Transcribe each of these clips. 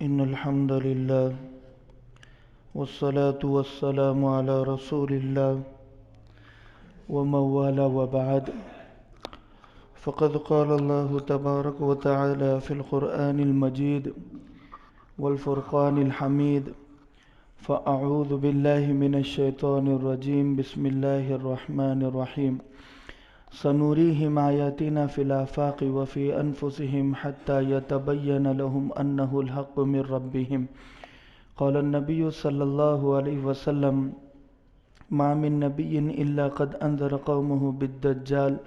إن الحمد لله والصلاة والسلام على رسول الله ومن والاه وبعد. فقد قال الله تبارك وتعالى في القرآن المجيد والفرقان الحميد: فأعوذ بالله من الشيطان الرجيم. بسم الله الرحمن الرحيم. سنريهم آياتنا في الآفاق وفي أنفسهم حتى يتبين لهم أنه الحق من ربهم. قال النبي صلى الله عليه وسلم: ما من نبي إلا قد أنذر قومه بالدجال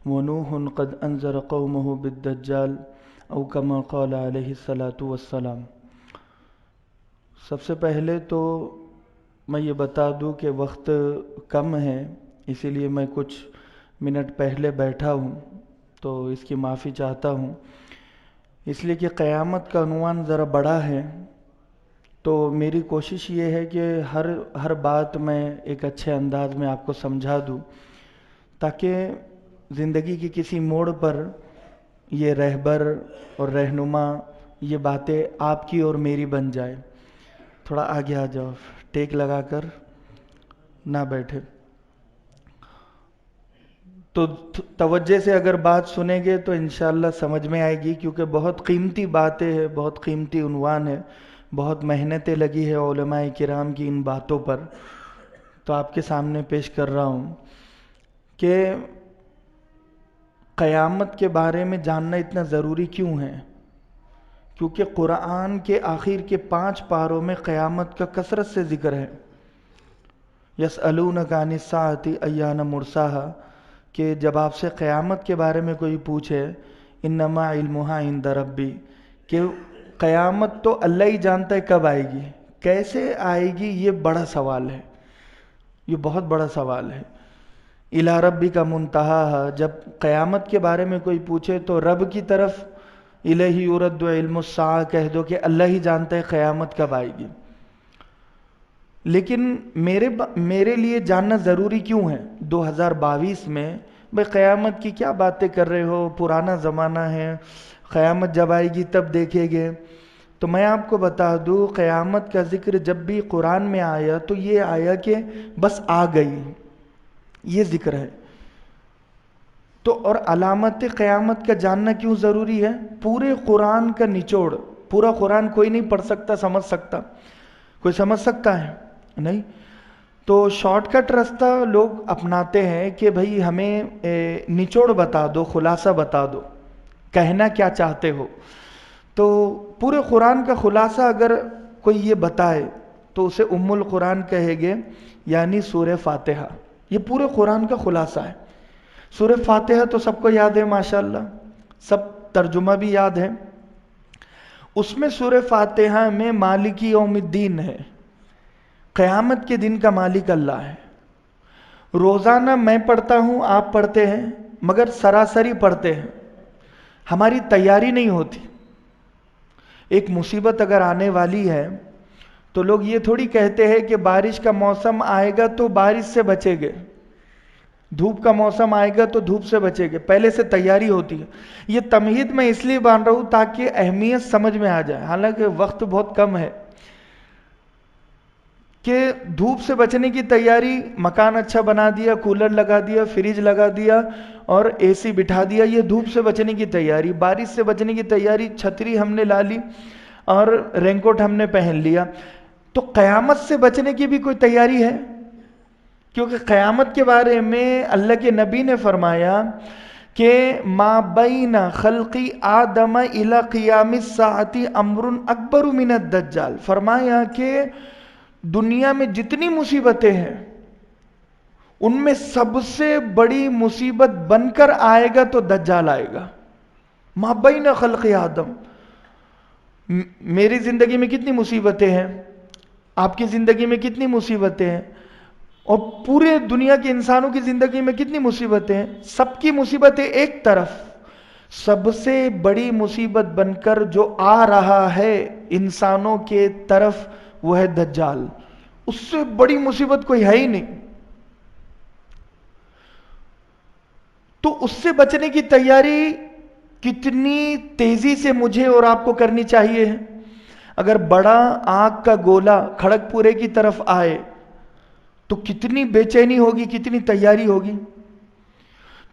ونوح قد أنذر قومه بالدجال أو كما قال علیہ الصلاۃ والسلام. سب سے پہلے تو میں یہ بتا دوں کہ وقت کم ہے، اسی لیے میں کچھ منٹ پہلے بیٹھا ہوں، تو اس کی معافی چاہتا ہوں، اس لیے کہ قیامت کا عنوان ذرا بڑا ہے، تو میری کوشش یہ ہے کہ ہر بات میں ایک اچھے انداز میں آپ کو سمجھا دوں، تاکہ زندگی کی کسی موڑ پر یہ رہبر اور رہنما یہ باتیں آپ کی اور میری بن جائے. تھوڑا آگے آ جاؤ، ٹیک لگا کر نہ بیٹھے. تو توجہ سے اگر بات سنیں گے تو انشاءاللہ سمجھ میں آئے گی، کیونکہ بہت قیمتی باتیں ہیں، بہت قیمتی عنوان ہے، بہت محنتیں لگی ہے علماء کرام کی ان باتوں پر. تو آپ کے سامنے پیش کر رہا ہوں کہ قیامت کے بارے میں جاننا اتنا ضروری کیوں ہے. کیونکہ قرآن کے آخر کے 5 پاروں میں قیامت کا کثرت سے ذکر ہے. یسألونک عن الساعۃ ایان مرساہا، کہ جب آپ سے قیامت کے بارے میں کوئی پوچھے، انما علمھا عند ربی، کہ قیامت تو اللہ ہی جانتا ہے کب آئے گی، کیسے آئے گی، یہ بڑا سوال ہے، یہ بہت بڑا سوال ہے. الی ربی کا منتہا، جب قیامت کے بارے میں کوئی پوچھے تو رب کی طرف الیہ یرد علم الساعہ کہہ دو کہ اللہ ہی جانتا ہے قیامت کب آئے گی. لیکن میرے لیے جاننا ضروری کیوں ہے 2022 میں؟ بھئی قیامت کی کیا باتیں کر رہے ہو، پرانا زمانہ ہے، قیامت جب آئے گی تب دیکھیں گے. تو میں آپ کو بتا دوں، قیامت کا ذکر جب بھی قرآن میں آیا تو یہ آیا کہ بس آ گئی، یہ ذکر ہے. تو اور علامت قیامت کا جاننا کیوں ضروری ہے؟ پورے قرآن کا نچوڑ، پورا قرآن کوئی نہیں پڑھ سکتا، سمجھ سکتا. کوئی سمجھ سکتا ہے؟ نہیں. تو شارٹ کٹ راستہ لوگ اپناتے ہیں کہ بھئی ہمیں نچوڑ بتا دو، خلاصہ بتا دو، کہنا کیا چاہتے ہو. تو پورے قرآن کا خلاصہ اگر کوئی یہ بتائے تو اسے ام القرآن کہے گے، یعنی سورہ فاتحہ. یہ پورے قرآن کا خلاصہ ہے. سورہ فاتحہ تو سب کو یاد ہے ماشاءاللہ، سب ترجمہ بھی یاد ہے. اس میں سورہ فاتحہ میں مالک یوم الدین ہے، قیامت کے دن کا مالک اللہ ہے. روزانہ میں پڑھتا ہوں، آپ پڑھتے ہیں، مگر سراسری پڑھتے ہیں، ہماری تیاری نہیں ہوتی. ایک مصیبت اگر آنے والی ہے تو لوگ یہ تھوڑی کہتے ہیں کہ بارش کا موسم آئے گا تو بارش سے بچیں گے، دھوپ کا موسم آئے گا تو دھوپ سے بچیں گے، پہلے سے تیاری ہوتی ہے. یہ تمہید میں اس لیے باندھ رہا ہوں تاکہ اہمیت سمجھ میں آ جائے، حالانکہ وقت بہت کم ہے. کہ دھوپ سے بچنے کی تیاری، مکان اچھا بنا دیا، کولر لگا دیا، فریج لگا دیا اور اے سی بٹھا دیا، یہ دھوپ سے بچنے کی تیاری. بارش سے بچنے کی تیاری، چھتری ہم نے لا لی اور رین کوٹ ہم نے پہن لیا. تو قیامت سے بچنے کی بھی کوئی تیاری ہے؟ کیونکہ قیامت کے بارے میں اللہ کے نبی نے فرمایا کہ ما بین خلقی آدم الی قیام الساعۃ امر اکبر من الدجال. فرمایا کہ دنیا میں جتنی مصیبتیں ہیں ان میں سب سے بڑی مصیبت بن کر آئے گا تو دجال آئے گا. ما بین خلق آدم. میری زندگی میں کتنی مصیبتیں ہیں، آپ کی زندگی میں کتنی مصیبتیں ہیں، اور پورے دنیا کے انسانوں کی زندگی میں کتنی مصیبتیں ہیں. سب کی مصیبتیں ایک طرف، سب سے بڑی مصیبت بن کر جو آ رہا ہے انسانوں کے طرف وہ ہے دجال. اس سے بڑی مصیبت کوئی ہے ہی نہیں. تو اس سے بچنے کی تیاری کتنی تیزی سے مجھے اور آپ کو کرنی چاہیے. اگر بڑا آگ کا گولا کھڑک پورے کی طرف آئے تو کتنی بے چینی ہوگی، کتنی تیاری ہوگی.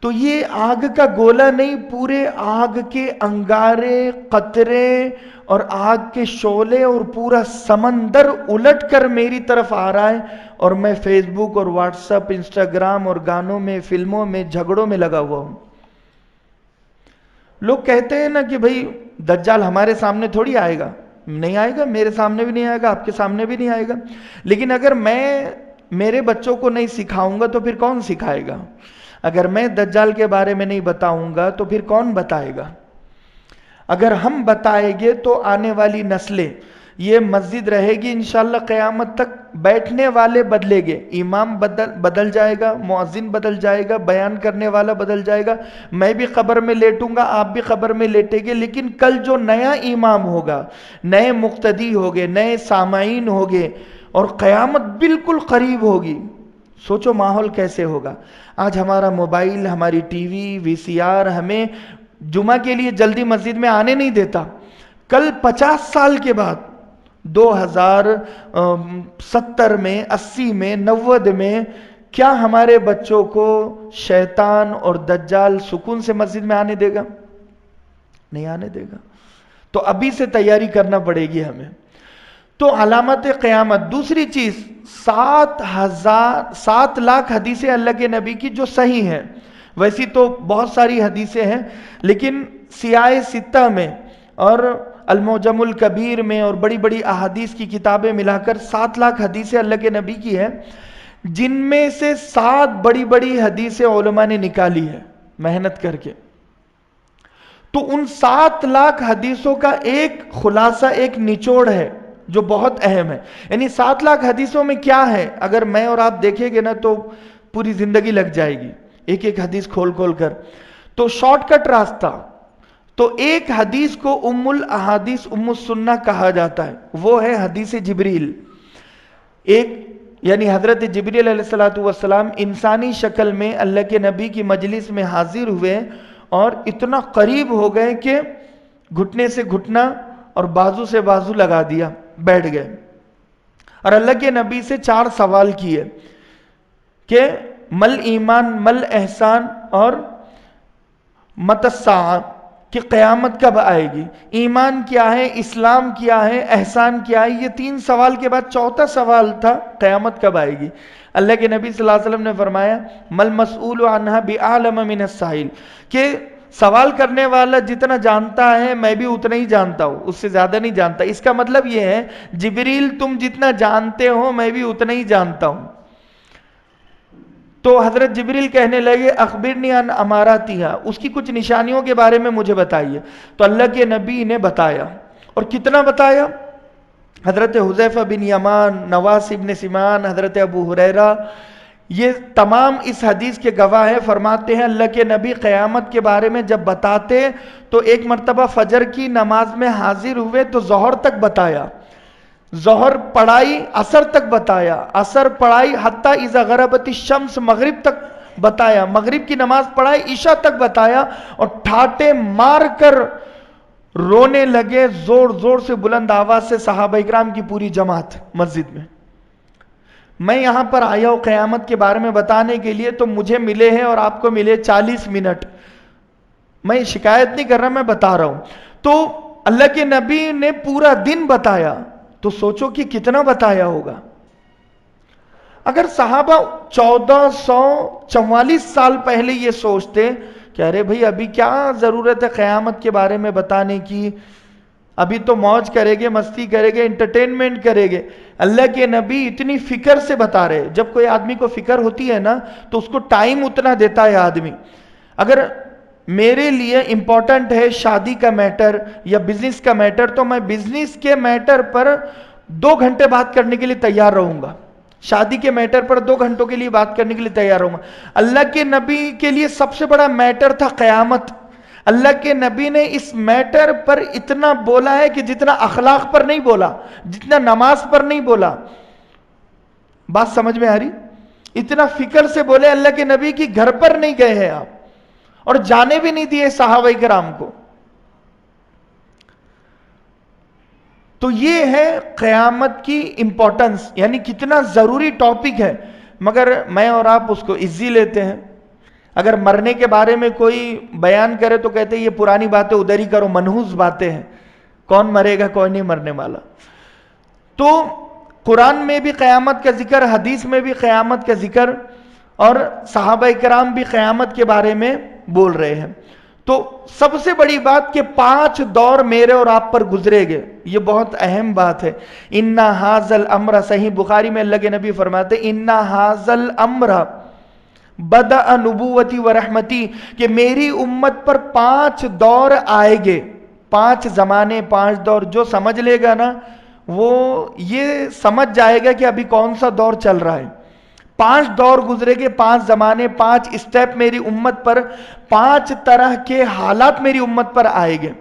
تو یہ آگ کا گولا نہیں، پورے آگ کے انگارے، قطرے اور آگ کے شعلے اور پورا سمندر الٹ کر میری طرف آ رہا ہے، اور میں فیس بک اور واٹس ایپ، انسٹاگرام اور گانوں میں، فلموں میں، جھگڑوں میں لگا ہوا ہوں. لوگ کہتے ہیں نا کہ بھائی دجال ہمارے سامنے تھوڑی آئے گا. نہیں آئے گا، میرے سامنے بھی نہیں آئے گا، آپ کے سامنے بھی نہیں آئے گا. لیکن اگر میں میرے بچوں کو نہیں سکھاؤں گا تو پھر کون سکھائے گا؟ اگر میں دجال کے بارے میں نہیں بتاؤں گا تو پھر کون بتائے گا؟ اگر ہم بتائیں گے تو آنے والی نسلیں، یہ مسجد رہے گی انشاءاللہ قیامت تک، بیٹھنے والے بدلے گے، امام بدل جائے گا، مؤذن بدل جائے گا، بیان کرنے والا بدل جائے گا، میں بھی قبر میں لیٹوں گا، آپ بھی قبر میں لیٹیں گے. لیکن کل جو نیا امام ہوگا، نئے مقتدی ہوگے، نئے سامعین ہوگے، اور قیامت بالکل قریب ہوگی. سوچو ماحول کیسے ہوگا. آج ہمارا موبائل، ہماری ٹی وی، وی سی آر ہمیں جمعہ کے لیے جلدی مسجد میں آنے نہیں دیتا. کل 50 سال کے بعد 2070 میں، 80 میں، 90 میں کیا ہمارے بچوں کو شیطان اور دجال سکون سے مسجد میں آنے دے گا؟ نہیں آنے دے گا. تو ابھی سے تیاری کرنا پڑے گی ہمیں. تو علامت قیامت. دوسری چیز، 7 لاکھ حدیثیں اللہ کے نبی کی جو صحیح ہیں. ویسی تو بہت ساری حدیثیں ہیں، لیکن سیاہ ستہ میں اور المعجم الکبیر میں اور بڑی بڑی احادیث کی کتابیں ملا کر 7 لاکھ حدیثیں اللہ کے نبی کی ہیں، جن میں سے 7 بڑی بڑی حدیثیں علماء نے نکالی ہے محنت کر کے. تو ان 7 لاکھ حدیثوں کا ایک خلاصہ، ایک نچوڑ ہے جو بہت اہم ہے. یعنی 7 لاکھ حدیثوں میں کیا ہے، اگر میں اور آپ دیکھیں گے نا تو پوری زندگی لگ جائے گی ایک ایک حدیث کھول کھول کر. تو شارٹ کٹ راستہ، تو ایک حدیث کو ام الاحادیث، ام السنہ کہا جاتا ہے، وہ ہے حدیث جبریل. ایک یعنی حضرت جبریل علیہ السلام انسانی شکل میں اللہ کے نبی کی مجلس میں حاضر ہوئے اور اتنا قریب ہو گئے کہ گھٹنے سے گھٹنا اور بازو سے بازو لگا دیا، بیٹھ گئے. اور اللہ کے نبی سے 4 سوال کیے کہ مل ایمان، مل احسان اور مت الساعہ، کہ قیامت کب آئے گی، ایمان کیا ہے، اسلام کیا ہے، احسان کیا ہے. یہ 3 سوال کے بعد 4تھا سوال تھا قیامت کب آئے گی. اللہ کے نبی صلی اللہ علیہ وسلم نے فرمایا مل مسئول عنہا بعالم من السائل، کہ سوال کرنے والا جتنا جانتا ہے میں بھی اتنا ہی جانتا ہوں، اس سے زیادہ نہیں جانتا. اس کا مطلب یہ ہے جبریل تم جتنا جانتے ہو میں بھی اتنا ہی جانتا ہوں. تو حضرت جبریل کہنے لگے اخبرنی عن اماراتھا، اس کی کچھ نشانیوں کے بارے میں مجھے بتائیے. تو اللہ کے نبی نے بتایا، اور کتنا بتایا. حضرت حذیفہ بن یمان، نواس ابن سمان، حضرت ابو ہریرہ، یہ تمام اس حدیث کے گواہ ہیں. فرماتے ہیں اللہ کے نبی قیامت کے بارے میں جب بتاتے تو ایک مرتبہ فجر کی نماز میں حاضر ہوئے تو ظہر تک بتایا، ظہر پڑھائی، عصر تک بتایا، عصر پڑھائی حتی اذا غربت الشمس، مغرب تک بتایا، مغرب کی نماز پڑھائی، عشاء تک بتایا. اور ٹھاٹے مار کر رونے لگے زور زور سے، بلند آواز سے، صحابہ اکرام کی پوری جماعت مسجد میں. میں یہاں پر آیا ہوں قیامت کے بارے میں بتانے کے لیے، تو مجھے ملے ہیں اور آپ کو ملے 40 منٹ. میں شکایت نہیں کر رہا، میں بتا رہا ہوں. تو اللہ کے نبی نے پورا دن بتایا، تو سوچو کہ کتنا بتایا ہوگا. اگر صحابہ 1444 سال پہلے یہ سوچتے کہ ارے بھئی ابھی کیا ضرورت ہے قیامت کے بارے میں بتانے کی، ابھی تو موج کرے گے، مستی کرے گے، انٹرٹینمنٹ کرے گے. اللہ کے نبی اتنی فکر سے بتا رہے. جب کوئی آدمی کو فکر ہوتی ہے نا تو اس کو ٹائم اتنا دیتا ہے آدمی. اگر میرے لیے امپورٹنٹ ہے شادی کا میٹر یا بزنس کا میٹر، تو میں بزنس کے میٹر پر 2 گھنٹے بات کرنے کے لیے تیار رہوں گا، شادی کے میٹر پر 2 گھنٹوں کے لیے بات کرنے کے لیے تیار رہوں گا. اللہ کے نبی کے لیے سب سے بڑا میٹر تھا قیامت. اللہ کے نبی نے اس میٹر پر اتنا بولا ہے کہ جتنا اخلاق پر نہیں بولا، جتنا نماز پر نہیں بولا. بات سمجھ میں آ رہی؟ اتنا فکر سے بولے اللہ کے نبی کی گھر پر نہیں گئے ہیں آپ، اور جانے بھی نہیں دیے صحابہ کرام کو. تو یہ ہے قیامت کی امپورٹنس، یعنی کتنا ضروری ٹاپک ہے، مگر میں اور آپ اس کو ایزی لیتے ہیں۔ اگر مرنے کے بارے میں کوئی بیان کرے تو کہتے ہیں یہ پرانی باتیں ادھر ہی کرو، منحوس باتیں ہیں، کون مرے گا کوئی نہیں مرنے والا۔ تو قرآن میں بھی قیامت کا ذکر، حدیث میں بھی قیامت کا ذکر، اور صحابہ کرام بھی قیامت کے بارے میں بول رہے ہیں۔ تو سب سے بڑی بات کہ 5 دور میرے اور آپ پر گزرے گے، یہ بہت اہم بات ہے۔ اِنَّا هَذَا الْأَمْرَ، صحیح بخاری میں اللہ کے نبی فرماتے ہیں اِنَّا هَذَا الْأَمْرَ بَدَأَ نُبُوَّتِي وَرَحْمَتِي، کہ میری امت پر 5 دور آئے گے، 5 زمانے، 5 دور۔ جو سمجھ لے گا نا وہ یہ سمجھ جائے گا کہ ابھی کون سا دور چل رہا ہے۔ 5 دور گزرے گے، 5 زمانے، 5 اسٹیپ میری امت پر، 5 طرح کے حالات میری امت پر آئے گے۔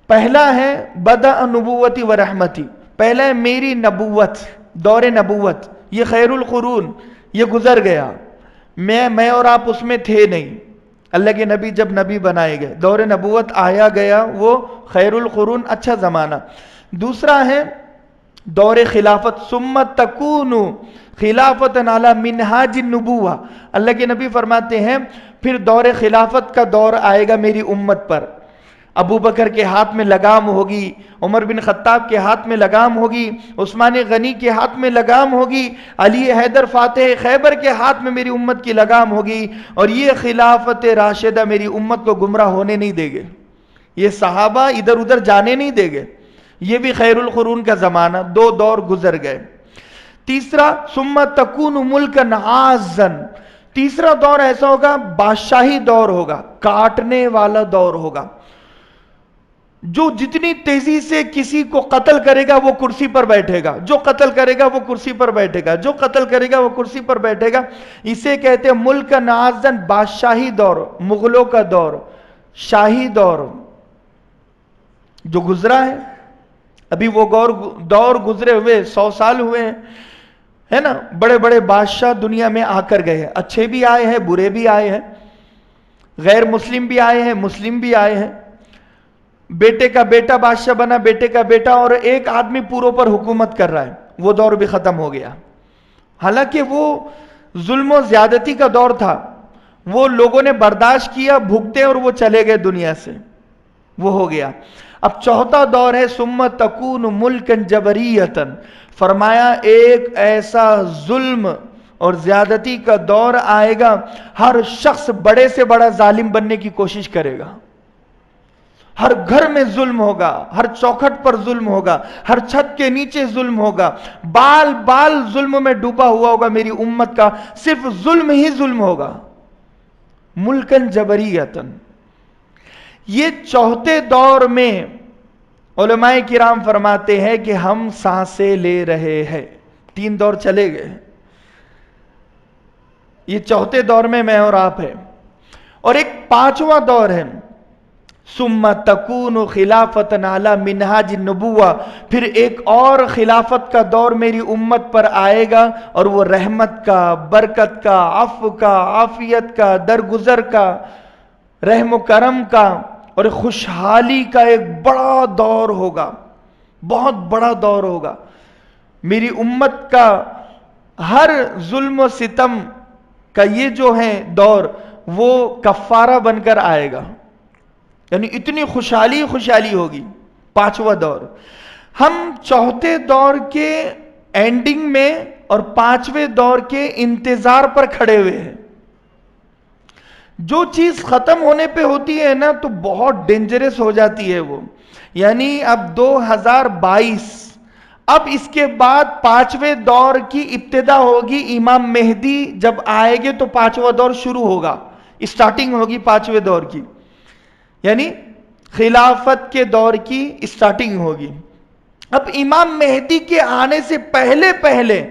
پہلا ہے بدأ نبوتی و رحمتی، پہلا ہے میری نبوت، دور نبوت، یہ خیر القرون، یہ گزر گیا، میں اور آپ اس میں تھے نہیں، اللہ کے نبی جب نبی بنائے گئے، دور نبوت آیا گیا، وہ خیر القرون، اچھا زمانہ۔ دوسرا ہے دور خلافت، ثم تکون خلافت علی منہاج النبوہ، اللہ کے نبی فرماتے ہیں پھر دور خلافت کا دور آئے گا میری امت پر، ابو بکر کے ہاتھ میں لگام ہوگی، عمر بن خطاب کے ہاتھ میں لگام ہوگی، عثمان غنی کے ہاتھ میں لگام ہوگی، علی حیدر فاتح خیبر کے ہاتھ میں میری امت کی لگام ہوگی، اور یہ خلافت راشدہ میری امت کو گمراہ ہونے نہیں دے گے، یہ صحابہ ادھر ادھر جانے نہیں دے گے، یہ بھی خیر القرون کا زمانہ، 2 دور گزر گئے۔ تیسرا ثم تکون ملکا عازا، تیسرا دور ایسا ہوگا بادشاہی دور ہوگا، کاٹنے والا دور ہوگا، جو جتنی تیزی سے کسی کو قتل کرے گا وہ کرسی پر بیٹھے گا، جو قتل کرے گا وہ کرسی پر بیٹھے گا، جو قتل کرے گا وہ کرسی پر بیٹھے گا، اسے کہتے ہیں ملکا عازا، بادشاہی دور، مغلوں کا دور، شاہی دور جو گزرا ہے۔ ابھی وہ دور گزرے ہوئے 100 سال ہوئے ہیں، ہے نا، بڑے بڑے بادشاہ دنیا میں آ کر گئے ہیں، اچھے بھی آئے ہیں، برے بھی آئے ہیں، غیر مسلم بھی آئے ہیں، مسلم بھی آئے ہیں، بیٹے کا بیٹا بادشاہ بنا، بیٹے کا بیٹا، اور ایک آدمی پوروں پر حکومت کر رہا ہے، وہ دور بھی ختم ہو گیا۔ حالانکہ وہ ظلم و زیادتی کا دور تھا، وہ لوگوں نے برداشت کیا، بھگتے اور وہ چلے گئے دنیا سے، وہ ہو گیا۔ اب چوتھا دور ہے ثم تکون ملکا جبریتا، فرمایا ایک ایسا ظلم اور زیادتی کا دور آئے گا، ہر شخص بڑے سے بڑا ظالم بننے کی کوشش کرے گا، ہر گھر میں ظلم ہوگا، ہر چوکھٹ پر ظلم ہوگا، ہر چھت کے نیچے ظلم ہوگا، بال بال ظلم میں ڈوبا ہوا ہوگا میری امت کا، صرف ظلم ہی ظلم ہوگا، ملکا جبریتا۔ یہ چوتھے دور میں علماء کرام فرماتے ہیں کہ ہم سانسیں لے رہے ہیں، 3 دور چلے گئے، یہ چوتھے دور میں اور آپ ہیں، اور ایک 5واں دور ہے ثم تکون خلافت علی منہاج النبوہ، پھر ایک اور خلافت کا دور میری امت پر آئے گا، اور وہ رحمت کا، برکت کا، عفو کا، عافیت کا، درگزر کا، رحم و کرم کا، اور خوشحالی کا ایک بڑا دور ہوگا، بہت بڑا دور ہوگا۔ میری امت کا ہر ظلم و ستم کا یہ جو ہے دور، وہ کفارہ بن کر آئے گا، یعنی اتنی خوشحالی خوشحالی ہوگی۔ 5واں دور، ہم چوتھے دور کے اینڈنگ میں اور 5ویں دور کے انتظار پر کھڑے ہوئے ہیں۔ جو چیز ختم ہونے پہ ہوتی ہے نا تو بہت ڈینجرس ہو جاتی ہے وہ، یعنی اب 2022، اب اس کے بعد 5ویں دور کی ابتدا ہوگی، امام مہدی جب آئے گے تو 5واں دور شروع ہوگا، اسٹارٹنگ ہوگی 5ویں دور کی، یعنی خلافت کے دور کی اسٹارٹنگ ہوگی۔ اب امام مہدی کے آنے سے پہلے پہلے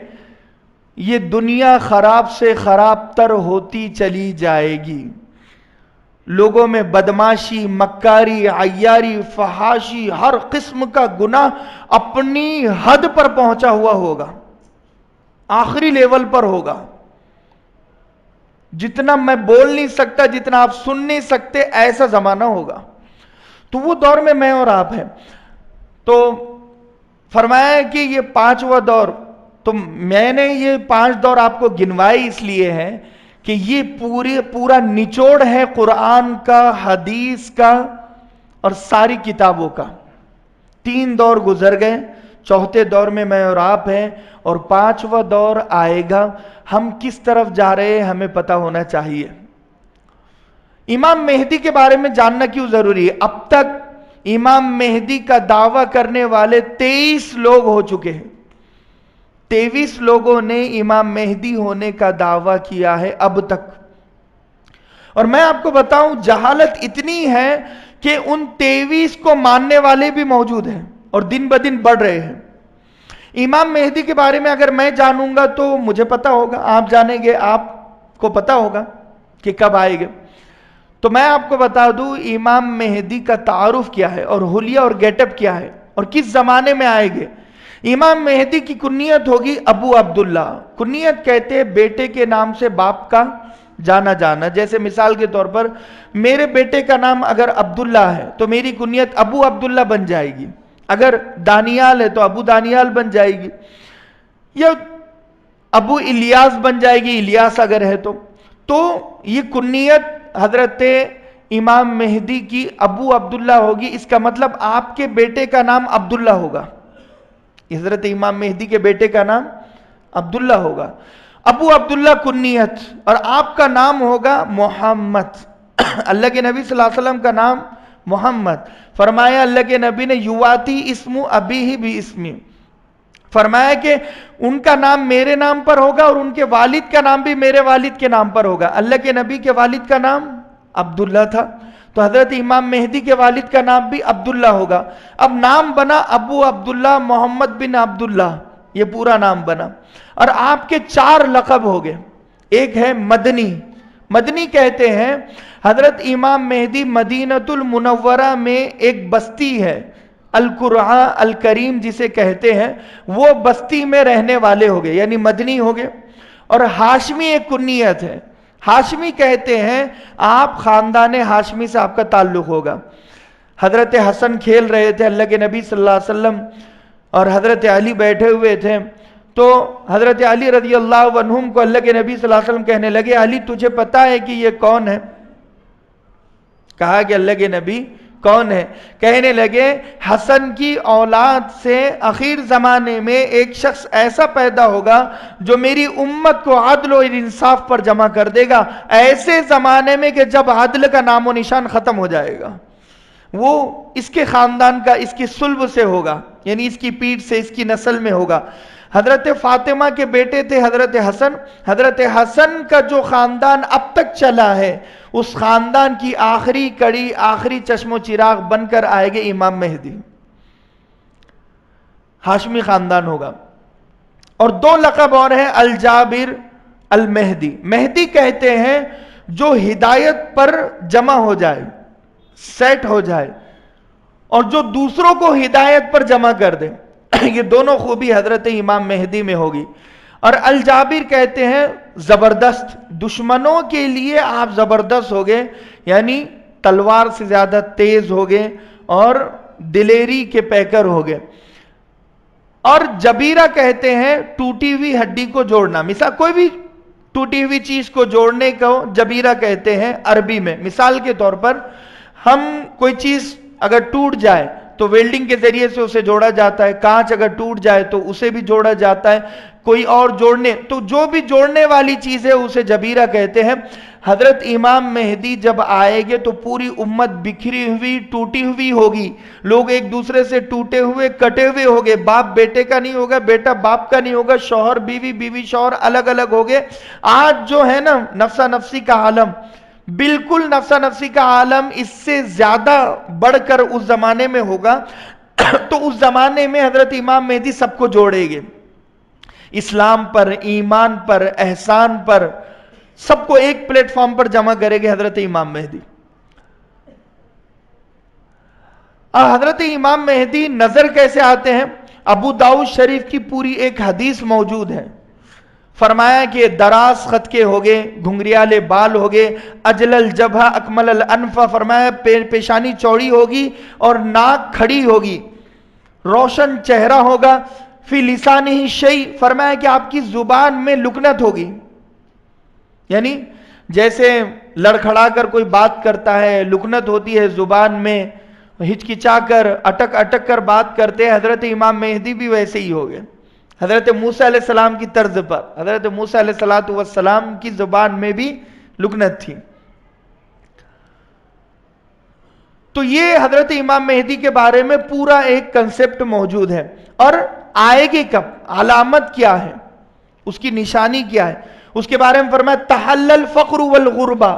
یہ دنیا خراب سے خراب تر ہوتی چلی جائے گی، لوگوں میں بدماشی، مکاری، عیاری، فحاشی، ہر قسم کا گناہ اپنی حد پر پہنچا ہوا ہوگا، آخری لیول پر ہوگا، جتنا میں بول نہیں سکتا، جتنا آپ سن نہیں سکتے، ایسا زمانہ ہوگا۔ تو وہ دور میں اور آپ ہیں۔ تو فرمایا کہ یہ 5واں دور، تو میں نے یہ 5 دور آپ کو گنوائے اس لیے ہے کہ یہ پورا نچوڑ ہے قرآن کا، حدیث کا اور ساری کتابوں کا۔ 3 دور گزر گئے، 4تھے دور میں میں اور آپ ہیں، اور 5واں دور آئے گا۔ ہم کس طرف جا رہے ہیں ہمیں پتہ ہونا چاہیے۔ امام مہدی کے بارے میں جاننا کیوں ضروری ہے؟ اب تک امام مہدی کا دعویٰ کرنے والے 23 لوگ ہو چکے ہیں۔ 23 لوگوں نے امام مہدی ہونے کا دعویٰ کیا ہے اب تک۔ اور میں آپ کو بتاؤں، جہالت اتنی ہے کہ ان 23 کو ماننے والے بھی موجود ہیں اور دن بدن بڑھ رہے ہیں۔ امام مہدی کے بارے میں اگر میں جانوں گا تو مجھے پتا ہوگا، آپ جانیں گے آپ کو پتا ہوگا کہ کب آئے گا۔ تو میں آپ کو بتا دوں امام مہدی کا تعارف کیا ہے اور حلیہ اور گیٹ اپ کیا ہے اور کس زمانے میں آئے گے۔ امام مہدی کی کنیت ہوگی ابو عبداللہ۔ کنیت کہتے ہیں بیٹے کے نام سے باپ کا جانا جانا۔ جیسے مثال کے طور پر میرے بیٹے کا نام اگر عبداللہ ہے تو میری کنیت ابو عبداللہ بن جائے گی۔ اگر دانیال ہے تو ابو دانیال بن جائے گی، یا ابو الیاس بن جائے گی، الیاس اگر ہے تو یہ کنیت حضرت امام مہدی کی ابو عبداللہ ہوگی۔ اس کا مطلب آپ کے بیٹے کا نام عبداللہ ہوگا، حضرت امام مہدی کے بیٹے کا نام عبداللہ ہوگا۔ ابو عبداللہ کنیت، اور آپ کا نام ہوگا محمد۔ اللہ کے نبی صلی اللہ علیہ وسلم کا نام محمد۔ فرمایا اللہ کے نبی نے یواتی اسم ابیہ بھی اسمی، فرمایا کہ ان کا نام میرے نام پر ہوگا اور ان کے والد کا نام بھی میرے والد کے نام پر ہوگا۔ اللہ کے نبی کے والد کا نام عبداللہ تھا، تو حضرت امام مہدی کے والد کا نام بھی عبداللہ ہوگا۔ اب نام بنا ابو عبداللہ محمد بن عبداللہ، یہ پورا نام بنا۔ اور آپ کے 4 لقب ہو گئے۔ ایک ہے مدنی۔ مدنی کہتے ہیں حضرت امام مہدی مدینۃ المنورہ میں ایک بستی ہے، القرآن الکریم جسے کہتے ہیں، وہ بستی میں رہنے والے ہو گئے، یعنی مدنی ہو گئے۔ اور ہاشمی ایک کنیت ہے۔ ہاشمی کہتے ہیں آپ خاندان ہاشمی سے آپ کا تعلق ہوگا۔ حضرت حسن کھیل رہے تھے اللہ کے نبی صلی اللہ علیہ وسلم اور حضرت علی بیٹھے ہوئے تھے، تو حضرت علی رضی اللہ عنہم کو اللہ کے نبی صلی اللہ علیہ وسلم کہنے لگے علی تجھے پتا ہے کہ یہ کون ہے؟ کہا کہ اللہ کے نبی کون ہے؟ کہنے لگے حسن کی اولاد سے اخیر زمانے میں ایک شخص ایسا پیدا ہوگا جو میری امت کو عدل و انصاف پر جمع کر دے گا، ایسے زمانے میں کہ جب عدل کا نام و نشان ختم ہو جائے گا، وہ اس کے خاندان کا، اس کی صلب سے ہوگا، یعنی اس کی پیٹھ سے، اس کی نسل میں ہوگا۔ حضرت فاطمہ کے بیٹے تھے حضرت حسن۔ حضرت حسن کا جو خاندان اب تک چلا ہے، اس خاندان کی آخری کڑی، آخری چشم و چراغ بن کر آئے گے امام مہدی۔ ہاشمی خاندان ہوگا۔ اور 2 لقب اور ہیں، الجابر، المہدی۔ مہدی کہتے ہیں جو ہدایت پر جمع ہو جائے، سیٹ ہو جائے، اور جو دوسروں کو ہدایت پر جمع کر دے، یہ دونوں خوبی حضرت امام مہدی میں ہوگی۔ اور الجابر کہتے ہیں زبردست، دشمنوں کے لیے آپ زبردست ہوگے، یعنی تلوار سے زیادہ تیز ہوگے اور دلیری کے پیکر ہوگے۔ اور جبیرہ کہتے ہیں ٹوٹی ہوئی ہڈی کو جوڑنا، مثال کوئی بھی ٹوٹی ہوئی چیز کو جوڑنے کو جبیرہ کہتے ہیں عربی میں۔ مثال کے طور پر ہم کوئی چیز اگر ٹوٹ جائے تو ویلڈنگ کے ذریعے سے اسے جوڑا جاتا ہے، کانچ اگر ٹوٹ جائے تو اسے بھی جوڑا جاتا ہے، کوئی اور جوڑنے، تو جو بھی جوڑنے والی چیز ہے اسے جبیرہ کہتے ہیں۔ حضرت امام مہدی جب آئے گے تو پوری امت بکھری ہوئی، ٹوٹی ہوئی ہوگی، لوگ ایک دوسرے سے ٹوٹے ہوئے، کٹے ہوئے ہوگے، باپ بیٹے کا نہیں ہوگا، بیٹا باپ کا نہیں ہوگا، شوہر بیوی، بیوی شوہر الگ الگ ہوگے۔ آج جو ہے نا نفسا نفسی کا عالم، بالکل نفسا نفسی کا عالم اس سے زیادہ بڑھ کر اس زمانے میں ہوگا۔ تو اس زمانے میں حضرت امام مہدی سب کو جوڑے گے، اسلام پر، ایمان پر، احسان پر، سب کو ایک پلیٹ فارم پر جمع کرے گے حضرت امام مہدی۔ حضرت امام مہدی نظر کیسے آتے ہیں؟ ابو داؤد شریف کی پوری ایک حدیث موجود ہے۔ فرمایا کہ دراز خط کے ہوگے، گھنگریالے بال ہوگے، اجل الجبہ اکمل الانف، فرمایا پیشانی چوڑی ہوگی اور ناک کھڑی ہوگی، روشن چہرہ ہوگا. فی لسانہ شیء، فرمایا کہ آپ کی زبان میں لکنت ہوگی، یعنی جیسے لڑکھڑا کر کوئی بات کرتا ہے، لکنت ہوتی ہے زبان میں، ہچکچا کر اٹک اٹک کر بات کرتے ہیں. حضرت امام مہدی بھی ویسے ہی ہو گئے، حضرت موسیٰ علیہ السلام کی طرز پر. حضرت موسیٰ علیہ السلام کی زبان میں بھی لکنت تھی. تو یہ حضرت امام مہدی کے بارے میں پورا ایک کنسپٹ موجود ہے. اور آئے گی کب، علامت کیا ہے، اس کی نشانی کیا ہے، اس کے بارے میں فرمایا تحل الفقر والغربہ،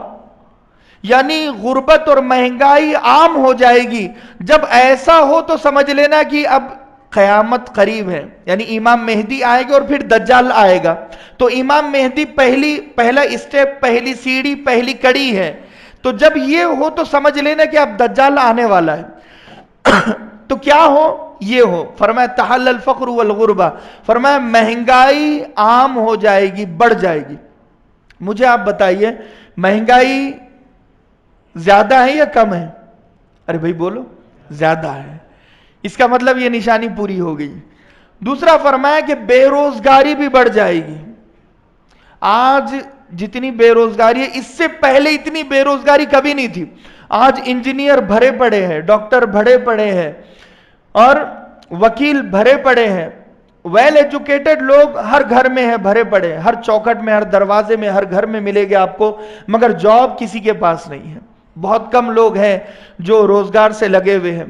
یعنی غربت اور مہنگائی عام ہو جائے گی. جب ایسا ہو تو سمجھ لینا کہ اب قیامت قریب ہے، یعنی امام مہدی آئے گا اور پھر دجال آئے گا. تو امام مہدی پہلا اسٹیپ، پہلی سیڑھی، پہلی کڑی ہے. تو جب یہ ہو تو سمجھ لینا کہ اب دجال آنے والا ہے. تو کیا ہو، یہ ہو. فرمایا تحل الفقر والغربہ، فرمایا مہنگائی عام ہو جائے گی، بڑھ جائے گی. مجھے آپ بتائیے مہنگائی زیادہ ہے یا کم ہے؟ ارے بھائی بولو، زیادہ ہے. اس کا مطلب یہ نشانی پوری ہو گئی. دوسرا فرمایا کہ بے روزگاری بھی بڑھ جائے گی. آج جتنی بے روزگاری ہے، اس سے پہلے اتنی بے روزگاری کبھی نہیں تھی. آج انجینئر بھرے پڑے ہیں، ڈاکٹر بھرے پڑے ہیں، اور وکیل بھرے پڑے ہیں. ویل ایجوکیٹڈ لوگ ہر گھر میں ہیں، بھرے پڑے ہیں، ہر چوکھٹ میں، ہر دروازے میں، ہر گھر میں ملے گے آپ کو. مگر جاب کسی کے پاس نہیں ہے. بہت کم لوگ ہیں جو روزگار سے لگے ہوئے ہیں.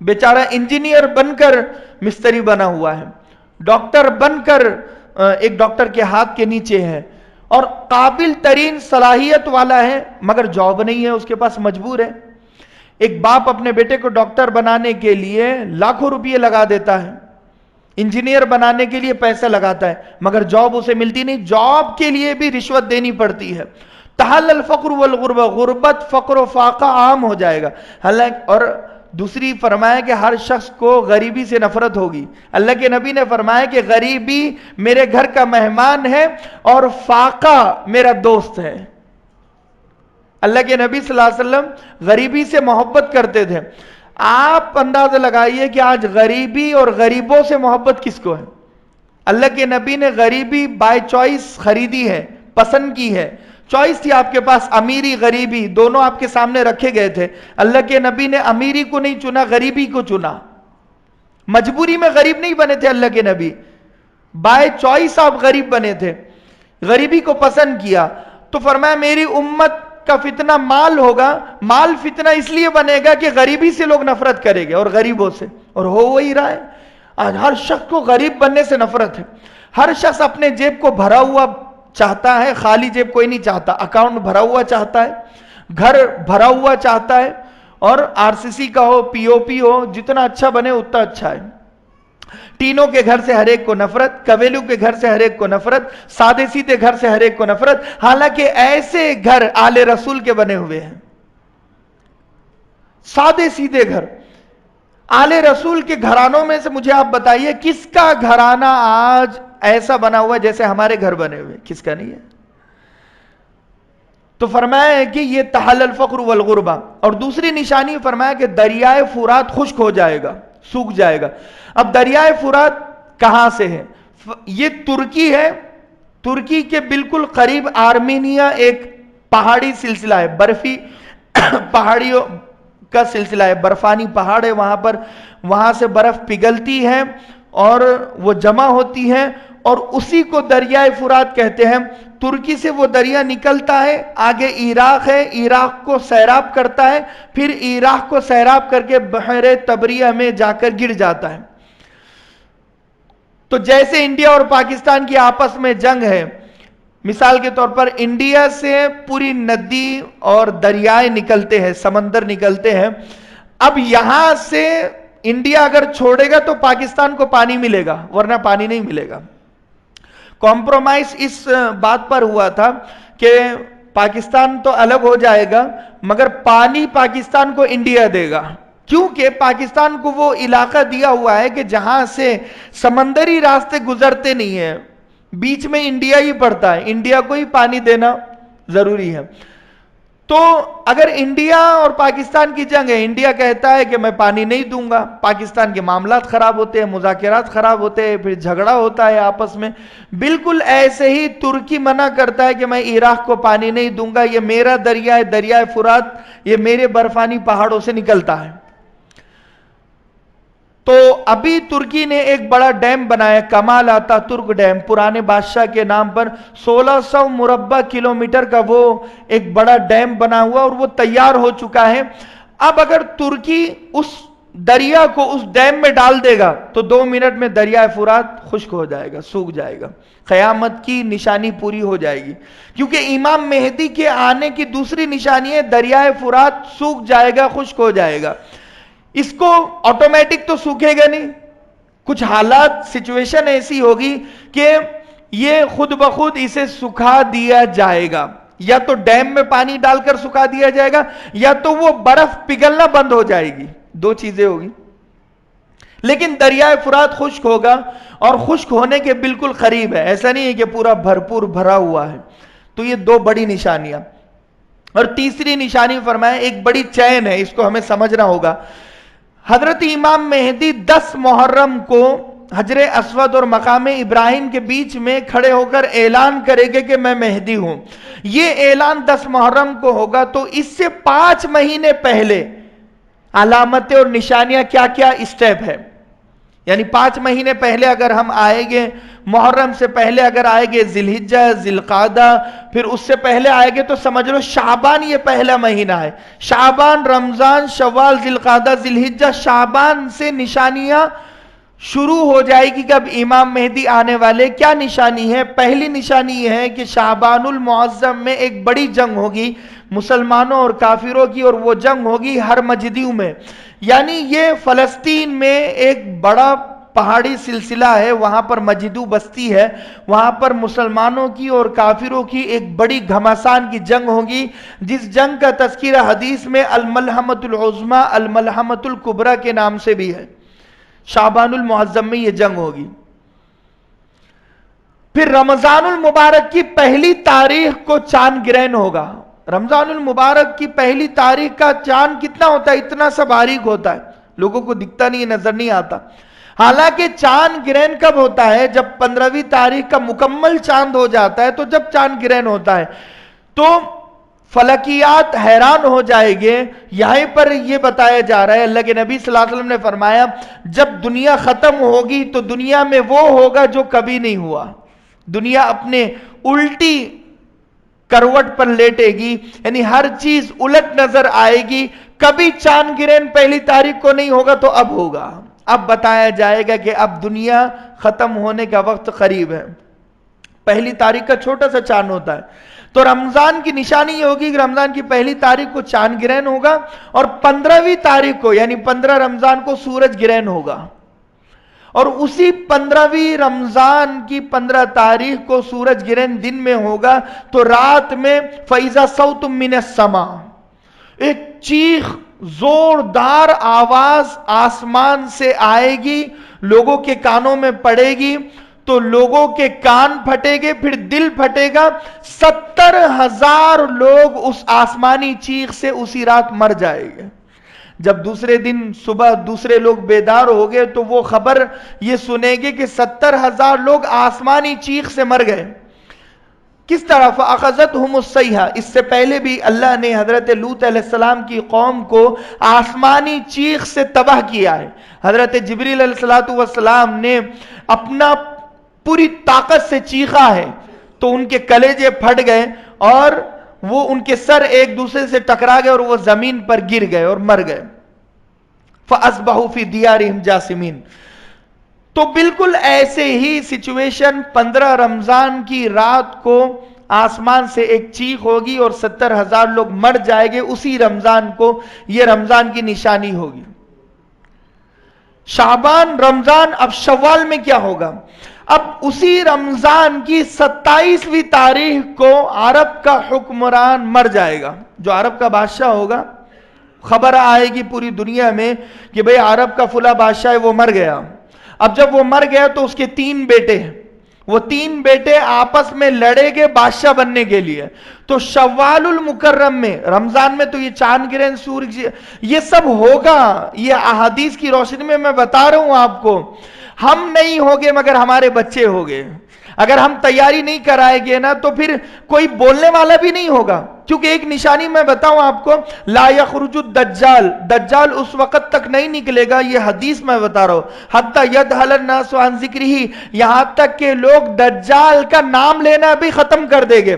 بیچارہ انجینئر بن کر مستری بنا ہوا ہے، ڈاکٹر بن کر ایک ڈاکٹر کے ہاتھ کے نیچے ہے، اور قابل ترین صلاحیت والا ہے مگر جاب نہیں ہے، اس کے پاس، مجبور ہے. ایک باپ اپنے بیٹے کو ڈاکٹر بنانے کے لیے لاکھوں روپے لگا دیتا ہے، انجینئر بنانے کے لیے پیسہ لگاتا ہے، مگر جاب اسے ملتی نہیں. جاب کے لیے بھی رشوت دینی پڑتی ہے. تحل الفقر والغربہ، غربت، فقر و فاقہ عام ہو جائے گا. اور دوسری فرمایا کہ ہر شخص کو غریبی سے نفرت ہوگی. اللہ کے نبی نے فرمایا کہ غریبی میرے گھر کا مہمان ہے اور فاقہ میرا دوست ہے. اللہ کے نبی صلی اللہ علیہ وسلم غریبی سے محبت کرتے تھے. آپ اندازہ لگائیے کہ آج غریبی اور غریبوں سے محبت کس کو ہے. اللہ کے نبی نے غریبی بائی چوائس خریدی ہے، پسند کی ہے. چوائس تھی آپ کے پاس، امیری غریبی دونوں آپ کے سامنے رکھے گئے تھے. اللہ کے نبی نے امیری کو نہیں چنا، غریبی کو چنا. مجبوری میں غریب نہیں بنے تھے اللہ کے نبی، بائی چوائس آپ غریب بنے تھے، غریبی کو پسند کیا. تو فرمایا میری امت کا فتنہ مال ہوگا. مال فتنہ اس لیے بنے گا کہ غریبی سے لوگ نفرت کریں گے اور غریبوں سے، اور ہو وہی رہا ہے. آج ہر شخص کو غریب بننے سے نفرت ہے. ہر شخص اپنے جیب کو بھرا ہوا چاہتا ہے، خالی جیب کوئی نہیں چاہتا. اکاؤنٹ بھرا ہوا چاہتا ہے، گھر بھرا ہوا چاہتا ہے، اور آر سی سی کا ہو، پی او پی ہو، جتنا اچھا بنے اتنا اچھا ہے. ٹینوں کے گھر سے ہر ایک کو نفرت، کویلو کے گھر سے ہر ایک کو نفرت، سادے سیدھے گھر سے ہر ایک کو نفرت. حالانکہ ایسے گھر آل رسول کے بنے ہوئے ہیں، سادے سیدھے گھر. آل رسول کے گھرانوں میں سے مجھے آپ بتائیے کس کا گھرانہ آج ایسا بنا ہوا جیسے ہمارے گھر بنے ہوئے؟ کس کا نہیں ہے. تو فرمایا ہے کہ یہ تحل الفقر والغربہ. اور دوسری نشانی فرمایا کہ دریائے فرات خشک ہو جائے گا، سوکھ جائے گا. اب دریائے فرات کہاں سے ہے؟ یہ ترکی ہے. ترکی کے بالکل قریب آرمینیا ایک پہاڑی سلسلہ ہے، برفی پہاڑیوں کا سلسلہ ہے، برفانی پہاڑ ہے وہاں پر. وہاں سے برف پگھلتی ہے اور وہ جمع ہوتی ہے، اور اسی کو دریائے فرات کہتے ہیں. ترکی سے وہ دریا نکلتا ہے، آگے عراق ہے، عراق کو سیراب کرتا ہے، پھر عراق کو سیراب کر کے بحر تبریہ میں جا کر گر جاتا ہے. تو جیسے انڈیا اور پاکستان کی آپس میں جنگ ہے، مثال کے طور پر انڈیا سے پوری ندی اور دریائے نکلتے ہیں، سمندر نکلتے ہیں. اب یہاں سے انڈیا اگر چھوڑے گا تو پاکستان کو پانی ملے گا، ورنہ پانی نہیں ملے گا. کمپرومائز اس بات پر ہوا تھا کہ پاکستان تو الگ ہو جائے گا مگر پانی پاکستان کو انڈیا دے گا، کیونکہ پاکستان کو وہ علاقہ دیا ہوا ہے کہ جہاں سے سمندری راستے گزرتے نہیں ہیں، بیچ میں انڈیا ہی پڑتا ہے، انڈیا کو ہی پانی دینا ضروری ہے. تو اگر انڈیا اور پاکستان کی جنگ ہے، انڈیا کہتا ہے کہ میں پانی نہیں دوں گا، پاکستان کے معاملات خراب ہوتے ہیں، مذاکرات خراب ہوتے ہیں، پھر جھگڑا ہوتا ہے آپس میں. بالکل ایسے ہی ترکی منع کرتا ہے کہ میں عراق کو پانی نہیں دوں گا، یہ میرا دریا ہے، دریائے فرات، یہ میرے برفانی پہاڑوں سے نکلتا ہے. تو ابھی ترکی نے ایک بڑا ڈیم بنایا، کمال آتا ترک ڈیم، پرانے بادشاہ کے نام پر 1600 مربع کلومیٹر کا وہ ایک بڑا ڈیم بنا ہوا اور وہ تیار ہو چکا ہے. اب اگر ترکی اس دریا کو اس ڈیم میں ڈال دے گا تو 2 منٹ میں دریائے فرات خشک ہو جائے گا، سوکھ جائے گا. قیامت کی نشانی پوری ہو جائے گی، کیونکہ امام مہدی کے آنے کی دوسری نشانی ہے دریائے فرات سوکھ جائے گا، خشک ہو جائے گا. اس کو آٹومیٹک تو سوکھے گا نہیں، کچھ حالات سچویشن ایسی ہوگی کہ یہ خود بخود اسے سکھا دیا جائے گا، یا تو ڈیم میں پانی ڈال کر سکھا دیا جائے گا یا تو وہ برف پگھلنا بند ہو جائے گی، 2 چیزیں ہوگی. لیکن دریائے فرات خشک ہوگا اور خشک ہونے کے بالکل قریب ہے، ایسا نہیں ہے کہ پورا بھرپور بھرا ہوا ہے. تو یہ 2 بڑی نشانیاں. اور تیسری نشانی فرمایا ایک بڑی چین ہے، اس کو ہمیں سمجھنا ہوگا. حضرت امام مہدی 10 محرم کو حجر اسود اور مقام ابراہیم کے بیچ میں کھڑے ہو کر اعلان کرے گے کہ میں مہدی ہوں. یہ اعلان 10 محرم کو ہوگا، تو اس سے 5 مہینے پہلے علامتیں اور نشانیاں کیا کیا اسٹیپ ہے. یعنی 5 مہینے پہلے اگر ہم آئیں گے، محرم سے پہلے اگر آئیں گے ذی الحجہ، ذی القعدہ، پھر اس سے پہلے آئیں گے تو سمجھ لو شعبان یہ پہلا مہینہ ہے. شعبان، رمضان، شوال، ذی القعدہ، ذی الحجہ، شعبان سے نشانیاں شروع ہو جائے گی کہ اب امام مہدی آنے والے. کیا نشانی ہے؟ پہلی نشانی یہ ہے کہ شعبان المعظم میں ایک بڑی جنگ ہوگی مسلمانوں اور کافروں کی، اور وہ جنگ ہوگی ہر مجدیوں میں. یعنی یہ فلسطین میں ایک بڑا پہاڑی سلسلہ ہے، وہاں پر مجدو بستی ہے، وہاں پر مسلمانوں کی اور کافروں کی ایک بڑی گھمسان کی جنگ ہوگی، جس جنگ کا تذکرہ حدیث میں الملحمۃ العظمیٰ، الملحمۃ الکبریٰ کے نام سے بھی ہے. شعبان المعظم میں یہ جنگ ہوگی. پھر رمضان المبارک کی پہلی تاریخ کو چاند گرہن ہوگا. رمضان المبارک کی پہلی تاریخ کا چاند کتنا ہوتا ہے؟ اتنا سا باریک ہوتا ہے، لوگوں کو دکھتا نہیں، نظر نہیں آتا. حالانکہ چاند گرہن کب ہوتا ہے؟ جب 15ویں تاریخ کا مکمل چاند ہو جاتا ہے، تو جب چاند گرہن ہوتا ہے تو فلکیات حیران ہو جائے گے. یہیں پر یہ بتایا جا رہا ہے، اللہ کے نبی صلی اللہ علیہ وسلم نے فرمایا جب دنیا ختم ہوگی تو دنیا میں وہ ہوگا جو کبھی نہیں ہوا. دنیا اپنے الٹی کروٹ پر لیٹے گی، یعنی ہر چیز الٹ نظر آئے گی. کبھی چاند گرہن پہلی تاریخ کو نہیں ہوگا تو اب ہوگا. اب بتایا جائے گا کہ اب دنیا ختم ہونے کا وقت قریب ہے. پہلی تاریخ کا چھوٹا سا چاند ہوتا ہے. تو رمضان کی نشانی یہ ہوگی کہ رمضان کی پہلی تاریخ کو چاند گرہن ہوگا، اور 15ویں تاریخ کو یعنی 15 رمضان کو سورج گرہن ہوگا. اور اسی 15ویں رمضان کی 15 تاریخ کو سورج گرہن دن میں ہوگا، تو رات میں فَإِذَا صَوْتٌ مِّنَ السَّمَاءِ، ایک چیخ، زوردار آواز آسمان سے آئے گی، لوگوں کے کانوں میں پڑے گی، تو لوگوں کے کان پھٹے گے، پھر دل پھٹے گا. 70,000 لوگ اس آسمانی چیخ سے اسی رات مر جائیں گے. جب دوسرے دن صبح دوسرے لوگ بیدار ہو گئے تو وہ خبر یہ سنیں گے کہ 70,000 لوگ آسمانی چیخ سے مر گئے. کس طرح؟ فَأَخَذَتْهُمُ الصَّيْحَةُ. اس سے پہلے بھی اللہ نے حضرت لوط علیہ السلام کی قوم کو آسمانی چیخ سے تباہ کیا ہے. حضرت جبریل علیہ السلام نے اپنا پوری طاقت سے چیخا ہے تو ان کے کلیجے پھٹ گئے اور وہ ان کے سر ایک دوسرے سے ٹکرا گئے اور وہ زمین پر گر گئے اور مر گئے. فَأَصْبَحُوا فِي دِيَارِهِمْ جَاثِمِينَ. تو بالکل ایسے ہی سچویشن 15 رمضان کی رات کو آسمان سے ایک چیخ ہوگی اور 70,000 لوگ مر جائیں گے اسی رمضان کو. یہ رمضان کی نشانی ہوگی. شعبان، رمضان. اب شوال میں کیا ہوگا؟ اب اسی رمضان کی 27ویں تاریخ کو عرب کا حکمران مر جائے گا. جو عرب کا بادشاہ ہوگا، خبر آئے گی پوری دنیا میں کہ بھئی عرب کا فلاں بادشاہ ہے، وہ مر گیا. اب جب وہ مر گیا تو اس کے 3 بیٹے ہیں. وہ 3 بیٹے آپس میں لڑے گے بادشاہ بننے کے لیے. تو شوال المکرم میں، رمضان میں تو یہ چاند گرہن، سورج، یہ سب ہوگا. یہ احادیث کی روشنی میں بتا رہا ہوں آپ کو. ہم نہیں ہوگے مگر ہمارے بچے ہوگے. اگر ہم تیاری نہیں کرائے گے نا تو پھر کوئی بولنے والا بھی نہیں ہوگا. کیونکہ ایک نشانی میں بتاؤں آپ کو، لا یخرج الدجال، دجال اس وقت تک نہیں نکلے گا، یہ حدیث میں بتا رہا ہوں، حتی یدھل الناس عن ذکرہ، یہاں تک کہ لوگ دجال کا نام لینا بھی ختم کر دیں گے.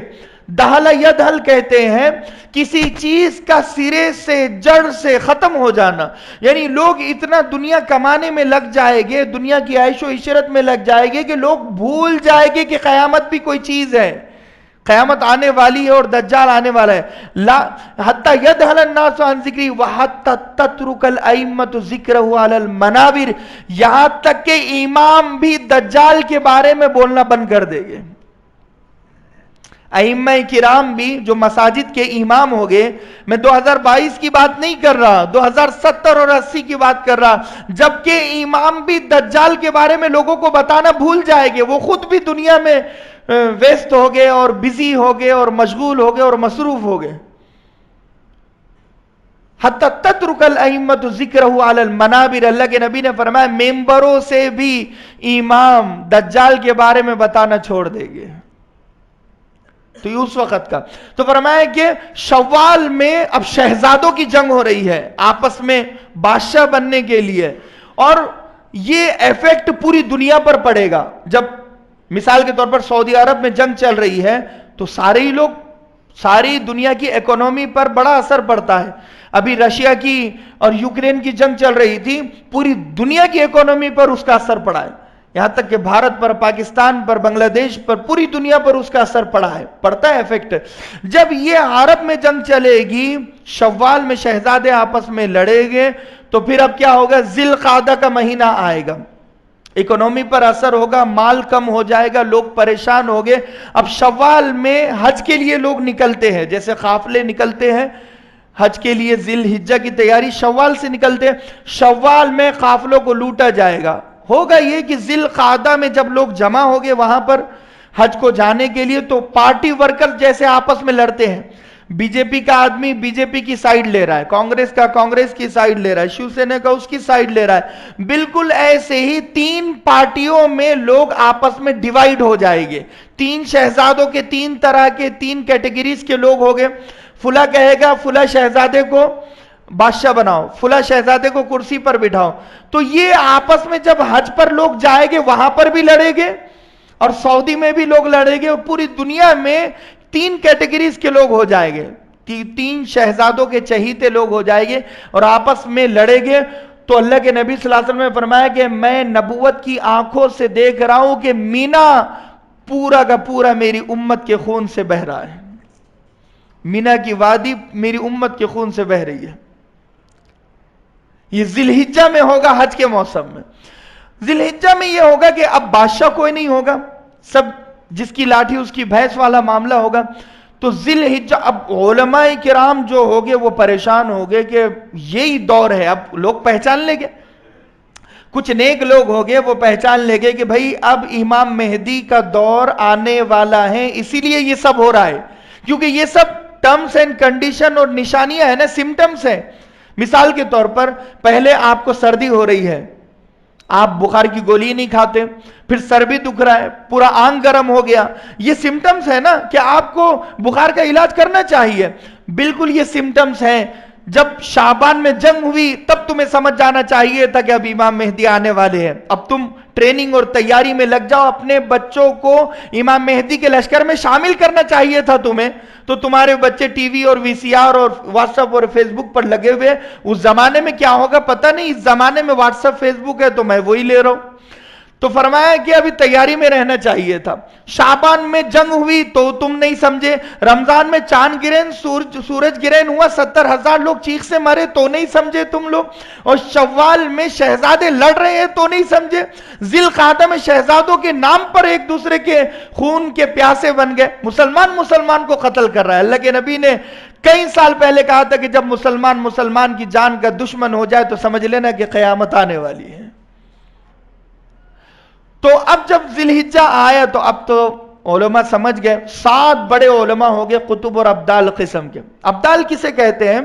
دہل یدھل کہتے ہیں کسی چیز کا سرے سے، جڑ سے ختم ہو جانا. یعنی لوگ اتنا دنیا کمانے میں لگ جائے گے، دنیا کی عیش و عشرت میں لگ جائے گے کہ لوگ بھول جائے گے کہ قیامت بھی کوئی چیز ہے، قیامت آنے والی ہے اور دجال آنے والا ہے. لا حتی یدھل الناس عن ذکری وحتی تترک الائمۃ ذکرہ علی المنابر، یہاں تک کہ امام بھی دجال کے بارے میں بولنا بند کر دے گے. ائمہ کرام بھی جو مساجد کے امام ہو گئے، میں 2022 کی بات نہیں کر رہا، 2070 اور 80 کی بات کر رہا، جبکہ امام بھی دجال کے بارے میں لوگوں کو بتانا بھول جائے گے. وہ خود بھی دنیا میں ویست ہو گئے اور بزی ہو گئے اور مشغول ہو گئے اور مصروف ہو گئے. حتی تترک الائمۃ ذکرہ علی المنابر، اللہ کے نبی نے فرمایا ممبروں سے بھی امام دجال کے بارے میں بتانا چھوڑ دیں گے. تو یہ اس وقت کا. تو فرمایا کہ شوال میں اب شہزادوں کی جنگ ہو رہی ہے آپس میں بادشاہ بننے کے لیے، اور یہ ایفیکٹ پوری دنیا پر پڑے گا. جب مثال کے طور پر سعودی عرب میں جنگ چل رہی ہے تو سارے ہی لوگ، ساری دنیا کی اکانومی پر بڑا اثر پڑتا ہے. ابھی رشیا کی اور یوکرین کی جنگ چل رہی تھی، پوری دنیا کی اکانومی پر اس کا اثر پڑا ہے. یہاں تک کہ بھارت پر، پاکستان پر، بنگلہ دیش پر، پوری دنیا پر اس کا اثر پڑا ہے، پڑتا ہے ایفیکٹ. جب یہ عرب میں جنگ چلے گی، شوال میں شہزادے آپس میں لڑے گے، تو پھر اب کیا ہوگا، ذی القعدہ کا مہینہ آئے گا، اکانومی پر اثر ہوگا، مال کم ہو جائے گا، لوگ پریشان ہو گئے. اب شوال میں حج کے لیے لوگ نکلتے ہیں، جیسے قافلے نکلتے ہیں حج کے لیے، ذی الحجہ کی تیاری شوال سے نکلتے ہیں. شوال میں قافلوں کو لوٹا جائے گا. ہوگا یہ کہ ذی القعدہ میں جب لوگ جمع ہو گئے وہاں پر حج کو جانے کے لیے، تو پارٹی ورکر جیسے آپس میں لڑتے ہیں، بی جے پی کا آدمی بی جے پی کی سائیڈ لے رہا ہے، کانگریس کا کانگریس کی سائیڈ لے رہا ہے، شیو سینا کا اس کی سائیڈ لے رہا ہے، بالکل ایسے ہی 3 پارٹیوں میں لوگ آپس میں ڈیوائیڈ ہو جائے گے. 3 شہزادوں کے 3 طرح کے 3 کیٹیگریز کے لوگ ہو گئے. فلاں کہے گا فلاں شہزادے کو بادشاہ بناؤ، فلاں شہزادے کو کرسی پر بٹھاؤ. تو یہ آپس میں جب حج پر لوگ جائیں گے وہاں پر بھی لڑیں گے، اور سعودی میں بھی لوگ لڑیں گے، اور پوری دنیا میں 3 کیٹیگریز کے لوگ ہو جائیں گے. 3 شہزادوں کے چہیتے لوگ ہو جائیں گے اور آپس میں لڑیں گے. تو اللہ کے نبی صلی اللہ علیہ وسلم نے فرمایا کہ میں نبوت کی آنکھوں سے دیکھ رہا ہوں کہ مینا پورا کا پورا میری امت کے خون سے بہہ رہا ہے. مینا کی وادی میری امت کے خون سے بہہ رہی ہے. یہ ذی الحجہ میں ہوگا، حج کے موسم میں. ذی الحجہ میں یہ ہوگا کہ اب بادشاہ کوئی نہیں ہوگا، سب جس کی لاٹھی اس کی بھینس والا معاملہ ہوگا. تو ذی الحجہ، اب علماء کرام جو ہوگے وہ پریشان ہوگے کہ یہی دور ہے. اب لوگ پہچان لیں گے، کچھ نیک لوگ ہوگے وہ پہچان لیں گے کہ بھائی اب امام مہدی کا دور آنے والا ہے، اسی لیے یہ سب ہو رہا ہے. کیونکہ یہ سب ٹرمز اینڈ کنڈیشن اور نشانیاں ہیں نا، سمٹمز ہیں. مثال کے طور پر پہلے آپ کو سردی ہو رہی ہے، آپ بخار کی گولی نہیں کھاتے، پھر سر بھی دکھ رہا ہے، پورا آنگ گرم ہو گیا، یہ سمٹمز ہے نا کہ آپ کو بخار کا علاج کرنا چاہیے. بالکل یہ سمٹمز ہیں. جب شعبان میں جنگ ہوئی تب تمہیں سمجھ جانا چاہیے تھا کہ اب امام مہدی آنے والے ہیں. اب تم ٹریننگ اور تیاری میں لگ جاؤ، اپنے بچوں کو امام مہدی کے لشکر میں شامل کرنا چاہیے تھا تمہیں. تو تمہارے بچے ٹی وی اور وی سی آر اور واٹس ایپ اور فیس بک پر لگے ہوئے. اس زمانے میں کیا ہوگا پتہ نہیں، اس زمانے میں واٹس ایپ فیس بک ہے تو میں وہی لے رہا ہوں. تو فرمایا کہ ابھی تیاری میں رہنا چاہیے تھا. شعبان میں جنگ ہوئی تو تم نہیں سمجھے، رمضان میں چاند گرہن، سورج گرہن ہوا، 70,000 لوگ چیخ سے مرے تو نہیں سمجھے تم لوگ، اور شوال میں شہزادے لڑ رہے ہیں تو نہیں سمجھے. ذی القعدہ میں شہزادوں کے نام پر ایک دوسرے کے خون کے پیاسے بن گئے. مسلمان کو قتل کر رہا ہے. اللہ کے نبی نے کئی سال پہلے کہا تھا کہ جب مسلمان کی جان کا دشمن ہو جائے تو سمجھ لینا کہ قیامت آنے والی ہے. تو اب جب ذی الحجہ آیا تو اب تو علماء سمجھ گئے، 7 بڑے علماء ہو گئے قطب اور ابدال قسم کے۔ ابدال کسے کہتے ہیں؟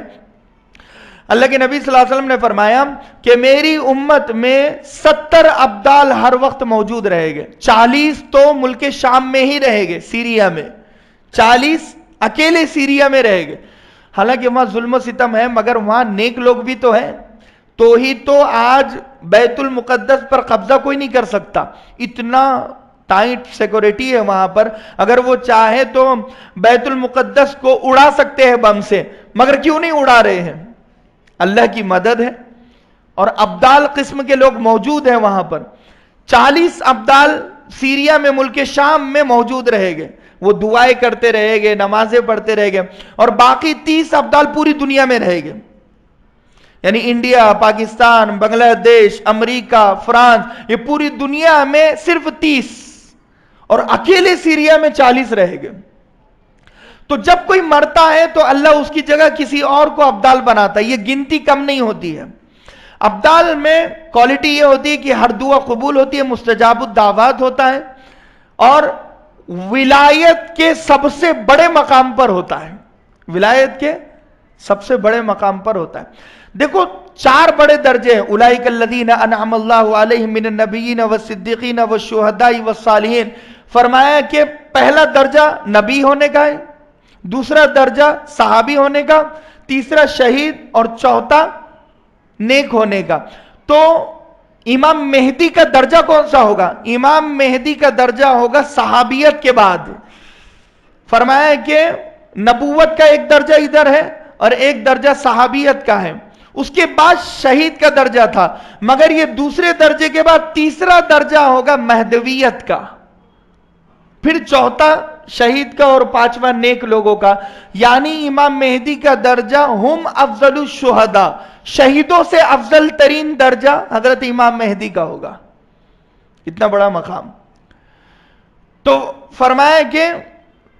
اللہ کے نبی صلی اللہ علیہ وسلم نے فرمایا کہ میری امت میں 70 ابدال ہر وقت موجود رہے گے، 40 تو ملک شام میں ہی رہے گے، سیریا میں، 40 اکیلے سیریا میں رہے گے۔ حالانکہ وہاں ظلم و ستم ہے مگر وہاں نیک لوگ بھی تو ہیں، تو ہی تو آج بیت المقدس پر قبضہ کوئی نہیں کر سکتا، اتنا ٹائٹ سیکورٹی ہے وہاں پر، اگر وہ چاہے تو بیت المقدس کو اڑا سکتے ہیں بم سے، مگر کیوں نہیں اڑا رہے ہیں؟ اللہ کی مدد ہے۔ اور ابدال قسم کے لوگ موجود ہیں وہاں پر، 40 ابدال سیریا میں ملک شام میں موجود رہے گے، وہ دعائیں کرتے رہے گے، نمازیں پڑھتے رہے گے، اور باقی 30 ابدال پوری دنیا میں رہے گے، یعنی انڈیا، پاکستان، بنگلہ دیش، امریکہ، فرانس، یہ پوری دنیا میں صرف 30 اور اکیلے سیریا میں 40 رہے گے۔ تو جب کوئی مرتا ہے تو اللہ اس کی جگہ کسی اور کو ابدال بناتا ہے، یہ گنتی کم نہیں ہوتی ہے۔ ابدال میں کوالٹی یہ ہوتی ہے کہ ہر دعا قبول ہوتی ہے، مستجاب الدعوات ہوتا ہے، اور ولایت کے سب سے بڑے مقام پر ہوتا ہے، ولایت کے سب سے بڑے مقام پر ہوتا ہے۔ دیکھو 4 بڑے درجے ہیں، اولئک الذین انعم اللہ علیہم من النبیین والصدیقین والشہداء والصالحین۔ فرمایا کہ پہلا درجہ نبی ہونے کا ہے، دوسرا درجہ صحابی ہونے کا، تیسرا شہید، اور چوتھا نیک ہونے کا۔ تو امام مہدی کا درجہ کون سا ہوگا؟ امام مہدی کا درجہ ہوگا صحابیت کے بعد۔ فرمایا کہ نبوت کا ایک درجہ ادھر ہے اور ایک درجہ صحابیت کا ہے، اس کے بعد شہید کا درجہ تھا، مگر یہ دوسرے درجے کے بعد تیسرا درجہ ہوگا مہدویت کا، پھر چوتھا شہید کا، اور 5واں نیک لوگوں کا۔ یعنی امام مہدی کا درجہ ہم افضل الشہداء، شہیدوں سے افضل ترین درجہ حضرت امام مہدی کا ہوگا، اتنا بڑا مقام۔ تو فرمایا کہ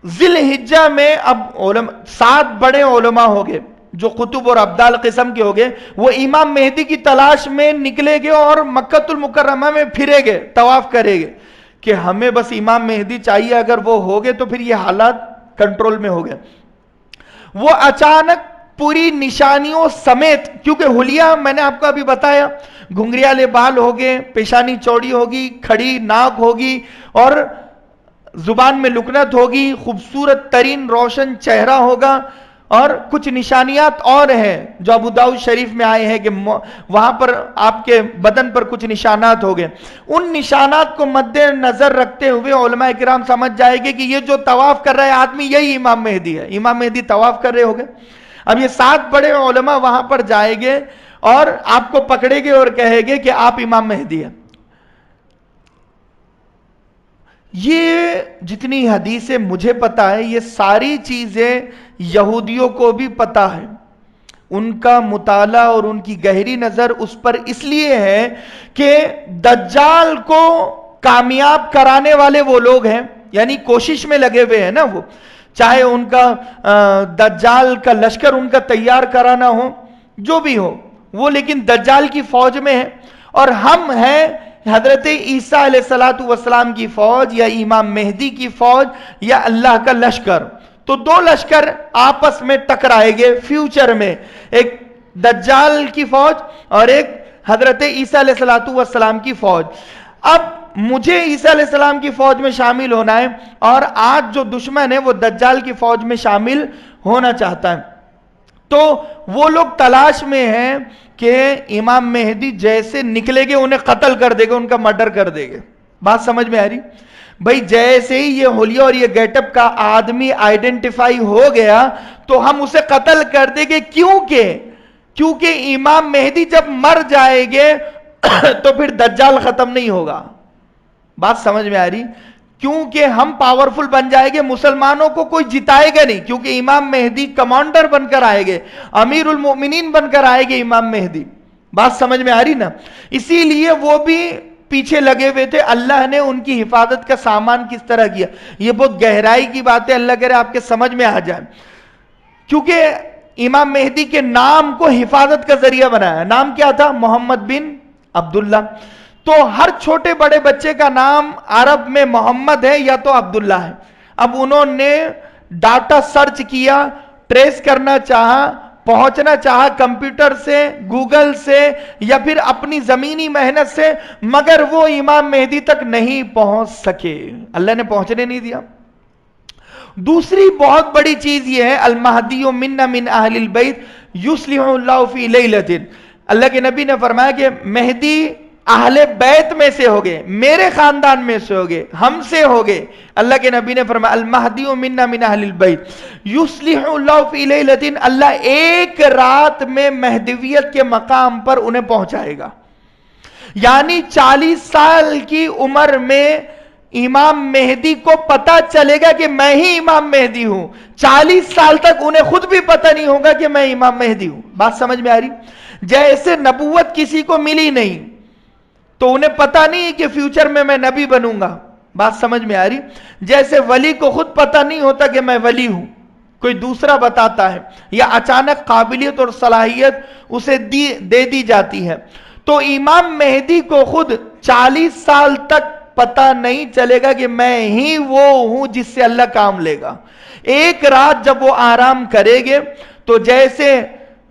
ذی الحجہ میں اب 7 بڑے علماء ہو گئے جو قطب اور ابدال قسم کے ہو گئے، وہ امام مہدی کی تلاش میں نکلے گے اور مکہ المکرمہ میں پھرے گے، طواف کرے گے کہ ہمیں بس امام مہدی چاہیے، اگر وہ ہو گئے تو پھر یہ حالات کنٹرول میں ہو گئے۔ وہ اچانک پوری نشانیوں سمیت، کیونکہ حلیہ میں نے آپ کو ابھی بتایا، گھنگریالے بال ہوگے، پیشانی چوڑی ہوگی، کھڑی ناک ہوگی، اور زبان میں لکنت ہوگی، خوبصورت ترین روشن چہرہ ہوگا، اور کچھ نشانیات اور ہیں جو ابو داؤد شریف میں آئے ہیں کہ وہاں پر آپ کے بدن پر کچھ نشانات ہو گئے۔ ان نشانات کو مد نظر رکھتے ہوئے علماء کرام سمجھ جائے گے کہ یہ جو طواف کر رہا ہے آدمی یہی امام مہدی ہے، امام مہدی طواف کر رہے ہو گئے۔ اب یہ 7 بڑے علماء وہاں پر جائیں گے اور آپ کو پکڑے گے اور کہے گے کہ آپ امام مہدی ہیں۔ یہ جتنی حدیثیں مجھے پتا ہے، یہ ساری چیزیں یہودیوں کو بھی پتا ہے، ان کا مطالعہ اور ان کی گہری نظر اس پر اس لیے ہے کہ دجال کو کامیاب کرانے والے وہ لوگ ہیں، یعنی کوشش میں لگے ہوئے ہیں نا، وہ چاہے ان کا دجال کا لشکر ان کا تیار کرانا ہو، جو بھی ہو وہ، لیکن دجال کی فوج میں ہے، اور ہم ہیں حضرت عیسیٰ علیہ السلام کی فوج، یا امام مہدی کی فوج، یا اللہ کا لشکر۔ تو 2 لشکر آپس میں ٹکرائے گے فیوچر میں، ایک دجال کی فوج اور ایک حضرت عیسیٰ علیہ السلام کی فوج۔ اب مجھے عیسیٰ علیہ السلام کی فوج میں شامل ہونا ہے، اور آج جو دشمن ہے وہ دجال کی فوج میں شامل ہونا چاہتا ہے۔ تو وہ لوگ تلاش میں ہیں کہ امام مہدی جیسے نکلے گے انہیں قتل کر دے گا، ان کا مرڈر کر دے گا۔ بات سمجھ میں آ رہی؟ بھئی جیسے ہی یہ حلیہ اور یہ گیٹ اپ کا آدمی آئیڈنٹیفائی ہو گیا تو ہم اسے قتل کر دیں گے، کیونکہ امام مہدی جب مر جائے گے تو پھر دجال ختم نہیں ہوگا۔ بات سمجھ میں آ رہی؟ کیونکہ ہم پاورفل بن جائے گے، مسلمانوں کو کوئی جتائے گا نہیں، کیونکہ امام مہدی کمانڈر بن کر آئے گے، امیر المؤمنین بن کر آئے گے امام مہدی۔ بات سمجھ میں آ رہی نا؟ اسی لیے وہ بھی پیچھے لگے ہوئے تھے، اللہ نے ان کی حفاظت کا سامان کس طرح کیا، یہ بہت گہرائی کی بات ہے، اللہ کرے آپ کے سمجھ میں آ جائے۔ کیونکہ امام مہدی کے نام کو حفاظت کا ذریعہ بنایا، نام کیا تھا؟ محمد بن عبداللہ۔ تو ہر چھوٹے بڑے بچے کا نام عرب میں محمد ہے یا تو عبداللہ ہے. اب انہوں نے ڈاٹا سرچ کیا، ٹریس کرنا چاہا، پہنچنا چاہا کمپیوٹر سے، گوگل سے، یا پھر اپنی زمینی محنت سے، مگر وہ امام مہدی تک نہیں پہنچ سکے، اللہ نے پہنچنے نہیں دیا. دوسری بہت بڑی چیز یہ ہے، المہدی منا من اہل البیت یصلح اللہ فی لیلۃ. اللہ کے نبی نے فرمایا کہ مہدی اہل بیت میں سے ہوگے، میرے خاندان میں سے ہوگے، ہم سے ہوگے. اللہ کے نبی نے فرمایا المہدی منا من اہل البیت یصلح اللہ فی لیلۃ، اللہ ایک رات میں مہدویت کے مقام پر انہیں پہنچائے گا. یعنی 40 سال کی عمر میں امام مہدی کو پتا چلے گا کہ میں ہی امام مہدی ہوں. 40 سال تک انہیں خود بھی پتہ نہیں ہوگا کہ میں امام مہدی ہوں. بات سمجھ میں آ رہی؟ جیسے نبوت کسی کو ملی نہیں تو انہیں پتہ نہیں کہ فیوچر میں نبی بنوں گا. بات سمجھ میں آ رہی؟ جیسے ولی کو خود پتہ نہیں ہوتا کہ میں ولی ہوں، کوئی دوسرا بتاتا ہے، یا اچانک قابلیت اور صلاحیت اسے دے دی جاتی ہے. تو امام مہدی کو خود 40 سال تک پتہ نہیں چلے گا کہ میں ہی وہ ہوں جس سے اللہ کام لے گا. ایک رات جب وہ آرام کرے گے تو جیسے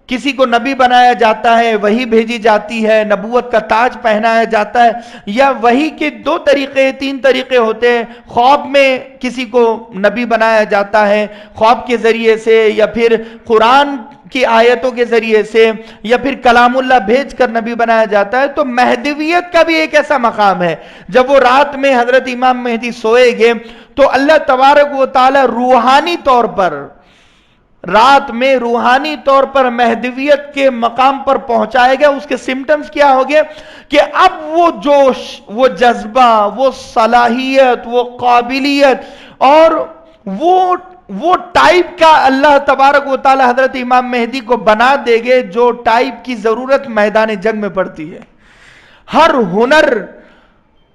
کسی کو نبی بنایا جاتا ہے، وہی بھیجی جاتی ہے، نبوت کا تاج پہنایا جاتا ہے، یا وہی کے 2 طریقے 3 طریقے ہوتے ہیں. خواب میں کسی کو نبی بنایا جاتا ہے خواب کے ذریعے سے، یا پھر قرآن کی آیتوں کے ذریعے سے، یا پھر کلام اللہ بھیج کر نبی بنایا جاتا ہے. تو مہدویت کا بھی ایک ایسا مقام ہے، جب وہ رات میں حضرت امام مہدی سوئے گے تو اللہ تبارک و تعالی روحانی طور پر رات میں روحانی طور پر مہدویت کے مقام پر پہنچائے گا. اس کے سمٹمز کیا ہوگے کہ اب وہ جوش، وہ جذبہ، وہ صلاحیت، وہ قابلیت اور وہ ٹائپ کا اللہ تبارک و تعالی حضرت امام مہدی کو بنا دے گے جو ٹائپ کی ضرورت میدان جنگ میں پڑتی ہے. ہر ہنر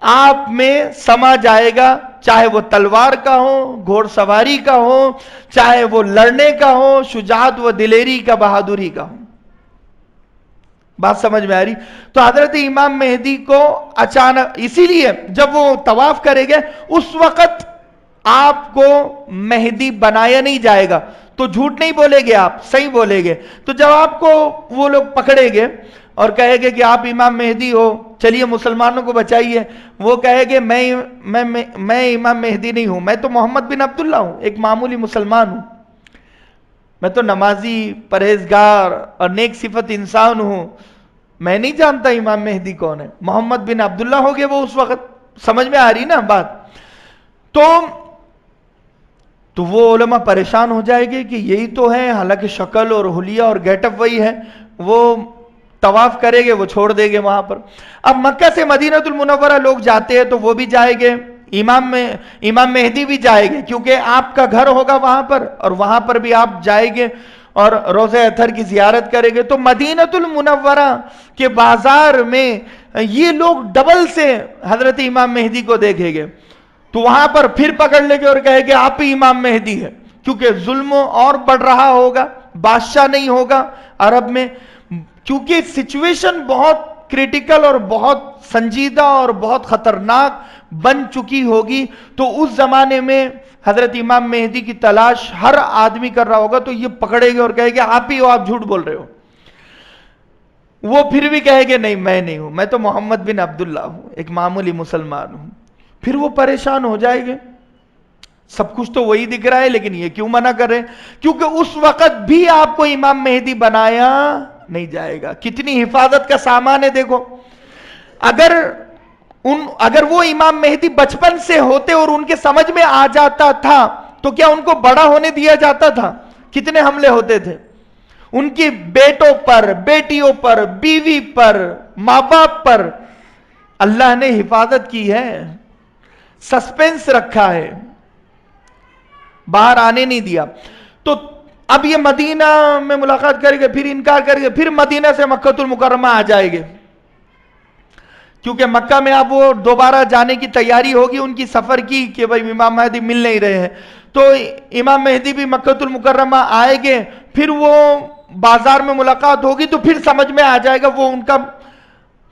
آپ میں سما جائے گا، چاہے وہ تلوار کا ہو، گھوڑ سواری کا ہو، چاہے وہ لڑنے کا ہو، شجاعت و دلیری کا، بہادری کا ہو. بات سمجھ میں آ رہی؟ تو حضرت امام مہدی کو اچانک، اسی لیے جب وہ طواف کرے گے اس وقت آپ کو مہدی بنایا نہیں جائے گا. تو جھوٹ نہیں بولے گے آپ، صحیح بولے گے. تو جب آپ کو وہ لوگ پکڑے گے اور کہے گے کہ آپ امام مہدی ہو، چلیے مسلمانوں کو بچائیے، وہ کہے گے میں امام مہدی نہیں ہوں، میں تو محمد بن عبداللہ ہوں، ایک معمولی مسلمان ہوں، میں تو نمازی، پرہیزگار اور نیک صفت انسان ہوں، میں نہیں جانتا امام مہدی کون ہے. محمد بن عبداللہ ہو گئے وہ اس وقت. سمجھ میں آ رہی نا بات؟ تو وہ علماء پریشان ہو جائے گے کہ یہی تو ہے، حالانکہ شکل اور حلیہ اور گیٹ اپ وہی ہے. وہ طواف کرے گے، وہ چھوڑ دے گے وہاں پر. اب مکہ سے مدینہ المنورہ لوگ جاتے ہیں تو وہ بھی جائیں گے، امام مہدی بھی جائے گے، کیونکہ آپ کا گھر ہوگا وہاں پر، اور وہاں پر بھی آپ جائیں گے اور روضہ اطہر کی زیارت کریں گے. تو مدینہ المنورہ کے بازار میں یہ لوگ ڈبل سے حضرت امام مہدی کو دیکھیں گے، تو وہاں پر پھر پکڑ لے گے اور کہے گے آپ ہی امام مہدی ہے، کیونکہ ظلم اور بڑھ رہا ہوگا، بادشاہ نہیں ہوگا عرب میں، کیونکہ سچویشن بہت کریٹیکل اور بہت سنجیدہ اور بہت خطرناک بن چکی ہوگی. تو اس زمانے میں حضرت امام مہدی کی تلاش ہر آدمی کر رہا ہوگا. تو یہ پکڑے گے اور کہے گے آپ ہی ہو، آپ جھوٹ بول رہے ہو. وہ پھر بھی کہے گے نہیں میں نہیں ہوں، میں تو محمد بن عبداللہ ہوں، ایک معمولی مسلمان ہوں. پھر وہ پریشان ہو جائے گے، سب کچھ تو وہی دکھ رہا ہے لیکن یہ کیوں منع کر رہے ہیں؟ کیونکہ اس وقت بھی آپ کو امام مہدی بنایا نہیں جائے گا. کتنی حفاظت کا سامان ہے دیکھو. اگر وہ امام مہدی بچپن سے ہوتے اور ان کے سمجھ میں آ جاتا تھا تو کیا ان کو بڑا ہونے دیا جاتا تھا؟ کتنے حملے ہوتے تھے ان کی بیٹوں پر، بیٹیوں پر، بیوی پر، ماں باپ پر. اللہ نے حفاظت کی ہے، سسپینس رکھا ہے، باہر آنے نہیں دیا. تو اب یہ مدینہ میں ملاقات کریں گے، پھر انکار کریں گے، پھر مدینہ سے مکہ المکرمہ آ جائے گے، کیونکہ مکہ میں اب وہ دوبارہ جانے کی تیاری ہوگی ان کی سفر کی کہ بھائی امام مہدی مل نہیں رہے ہیں. تو امام مہدی بھی مکہ المکرمہ آئیں گے، پھر وہ بازار میں ملاقات ہوگی تو پھر سمجھ میں آ جائے گا وہ ان کا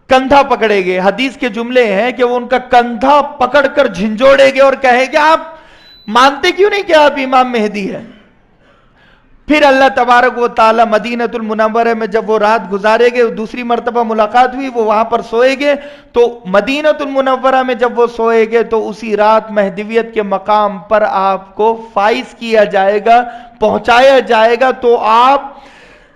کندھا پکڑے گے. حدیث کے جملے ہیں کہ وہ ان کا کندھا پکڑ کر جھنجھوڑے گے اور کہے کہ آپ مانتے کیوں نہیں کہ آپ امام مہدی ہیں. پھر اللہ تبارک و تعالی مدینۃ المنورہ میں جب وہ رات گزارے گے, دوسری مرتبہ ملاقات ہوئی, وہ وہاں پر سوئے گے, تو مدینۃ المنورہ میں جب وہ سوئے گے تو اسی رات مہدویت کے مقام پر آپ کو فائز کیا جائے گا, پہنچایا جائے گا. تو آپ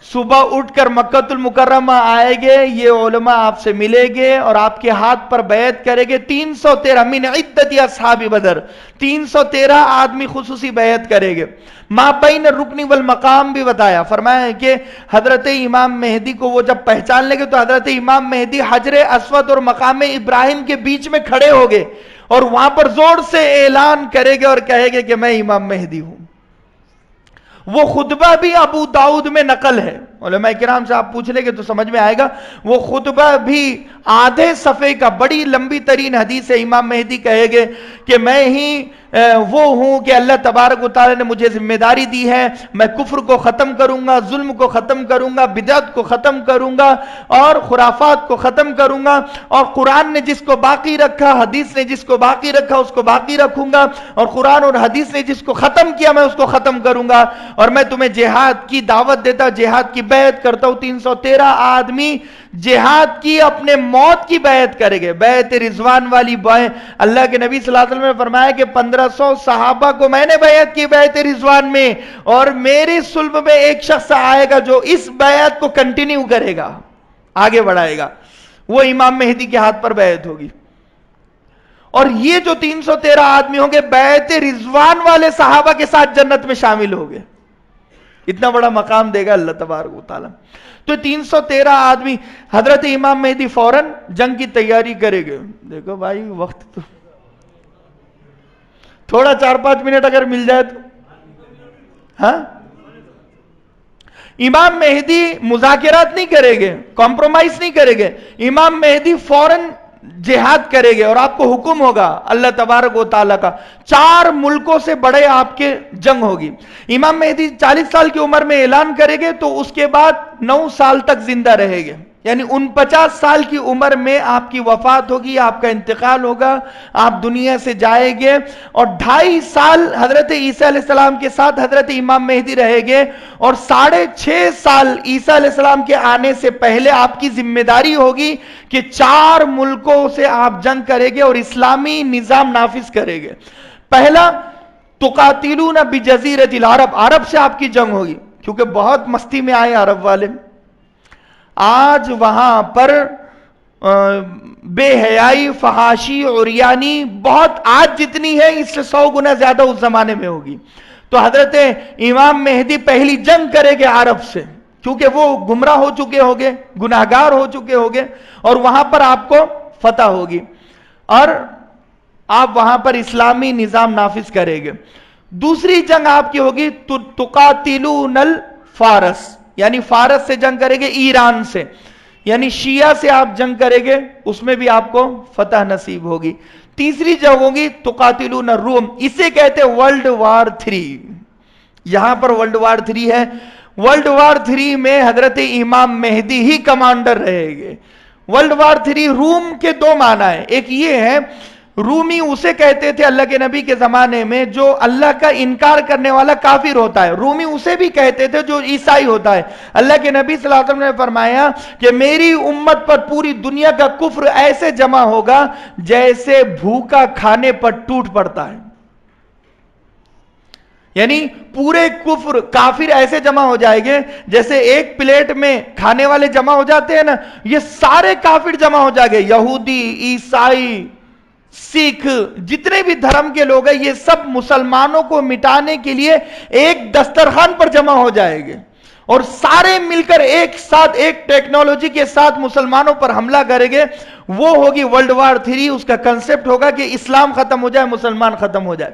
صبح اٹھ کر مکہ المکرمہ آئے گے, یہ علماء آپ سے ملے گے اور آپ کے ہاتھ پر بیعت کرے گے. 313 من عدت اصحاب بدر, 313 آدمی خصوصی بیعت کرے گے. ما بین الرکن والمقام بھی بتایا, فرمایا کہ حضرت امام مہدی کو وہ جب پہچان لیں گے تو حضرت امام مہدی حجر اسود اور مقام ابراہیم کے بیچ میں کھڑے ہو گے اور وہاں پر زور سے اعلان کرے گے اور کہے گے کہ میں امام مہدی ہوں. وہ خطبہ بھی ابو داؤد میں نقل ہے, علماء کرام سے آپ پوچھ لیں گے تو سمجھ میں آئے گا. وہ خطبہ بھی آدھے صفحے کا, بڑی لمبی ترین حدیث ہے. امام مہدی کہے گے کہ میں ہی وہ ہوں کہ اللہ تبارک و تعالی نے مجھے ذمہ داری دی ہے, میں کفر کو ختم کروں گا, ظلم کو ختم کروں گا, بدعت کو ختم کروں گا اور خرافات کو ختم کروں گا, اور قرآن نے جس کو باقی رکھا, حدیث نے جس کو باقی رکھا اس کو باقی رکھوں گا, اور قرآن اور حدیث نے جس کو ختم کیا میں اس کو ختم کروں گا, اور میں تمہیں جہاد کی دعوت دیتا, جہاد کی بیعت کرتا ہوں. 313 آدمی جہاد کی اپنے موت کی بیعت کرے گے, بیعت رضوان والی بیعت. اللہ کے نبی صلی اللہ علیہ وسلم نے فرمایا کہ 1500 صحابہ کو میں نے بیعت کی بیعت رضوان میں, اور میری صلب میں ایک شخص آئے گا جو اس بیعت کو کنٹینیو کرے گا, آگے بڑھائے گا, وہ امام مہدی کے ہاتھ پر بیعت ہوگی. اور یہ جو 313 آدمی ہوں گے بیعت رضوان والے صحابہ کے ساتھ جنت میں شامل ہو گئے. اتنا بڑا مقام دے گا اللہ تبارک و تعالی. تو 313 آدمی, حضرت امام مہدی فوراً جنگ کی تیاری کرے گے. دیکھو بھائی وقت تو تھوڑا 4-5 منٹ اگر مل جائے تو ہاں, امام مہدی مذاکرات نہیں کرے گے, کمپرومائز نہیں کرے گے. امام مہدی فوراً جہاد کرے گے اور آپ کو حکم ہوگا اللہ تبارک و تعالیٰ کا, 4 ملکوں سے بڑے آپ کے جنگ ہوگی. امام مہدی 40 سال کی عمر میں اعلان کرے گے تو اس کے بعد 9 سال تک زندہ رہے گے, یعنی 49 سال کی عمر میں آپ کی وفات ہوگی, آپ کا انتقال ہوگا, آپ دنیا سے جائیں گے, اور 2.5 سال حضرت عیسیٰ علیہ السلام کے ساتھ حضرت امام مہدی رہے گے, اور 6.5 سال عیسیٰ علیہ السلام کے آنے سے پہلے آپ کی ذمہ داری ہوگی کہ 4 ملکوں سے آپ جنگ کریں گے اور اسلامی نظام نافذ کریں گے. پہلا تقاتلون بجزیرۃ العرب, عرب سے آپ کی جنگ ہوگی, کیونکہ بہت مستی میں آئے عرب والے. آج وہاں پر بے حیائی, فحاشی, عریانی بہت آج جتنی ہے اس سے 100 گنا زیادہ اس زمانے میں ہوگی. تو حضرت امام مہدی پہلی جنگ کرے گے عرب سے, کیونکہ وہ گمراہ ہو چکے ہوگے, گناہگار ہو چکے ہوگے, اور وہاں پر آپ کو فتح ہوگی اور آپ وہاں پر اسلامی نظام نافذ کریں گے. دوسری جنگ آپ کی ہوگی تقاتلون الفارس, یعنی فارس سے جنگ کریں گے, ایران سے, یعنی شیعہ سے آپ جنگ کریں گے, اس میں بھی آپ کو فتح نصیب ہوگی. تیسری جنگ ہوگی تقاتلون الروم, اسے کہتے ہیں ورلڈ وار 3. یہاں پر ورلڈ وار 3 ہے. ورلڈ وار 3 میں حضرت امام مہدی ہی کمانڈر رہے گے. ورلڈ وار 3 روم کے 2 معنی ہیں. ایک یہ ہے, رومی اسے کہتے تھے اللہ کے نبی کے زمانے میں جو اللہ کا انکار کرنے والا کافر ہوتا ہے, رومی اسے بھی کہتے تھے جو عیسائی ہوتا ہے. اللہ کے نبی صلی اللہ علیہ وسلم نے فرمایا کہ میری امت پر پوری دنیا کا کفر ایسے جمع ہوگا جیسے بھوکا کھانے پر ٹوٹ پڑتا ہے, یعنی پورے کفر کافر ایسے جمع ہو جائیں گے جیسے ایک پلیٹ میں کھانے والے جمع ہو جاتے ہیں نا, یہ سارے کافر جمع ہو جائیں گے, یہودی, عیسائی, سکھ, جتنے بھی دھرم کے لوگ ہیں, یہ سب مسلمانوں کو مٹانے کے لیے ایک دسترخوان پر جمع ہو جائیں گے, اور سارے مل کر ایک ساتھ ایک ٹیکنالوجی کے ساتھ مسلمانوں پر حملہ کریں گے. وہ ہوگی ورلڈ وار 3. اس کا کنسپٹ ہوگا کہ اسلام ختم ہو جائے, مسلمان ختم ہو جائے.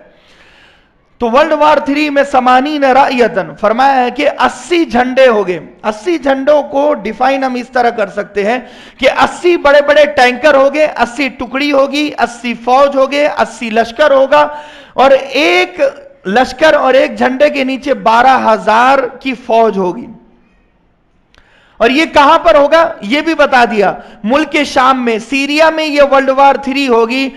تو ورلڈ وار 3 میں 80 رائیتن فرمایا ہے کہ 80 جھنڈے ہو گئے. 80 جھنڈوں کو ڈیفائن ہم اس طرح کر سکتے ہیں کہ 80 بڑے بڑے ٹینکر ہو گئے, 80 ٹکڑی ہوگی, 80 فوج ہو گئے, 80 لشکر ہوگا, اور ایک لشکر اور ایک جھنڈے کے نیچے 12,000 کی فوج ہوگی. اور یہ کہاں پر ہوگا یہ بھی بتا دیا، ملک شام میں، سیریا میں یہ ورلڈ وار 3 ہوگی۔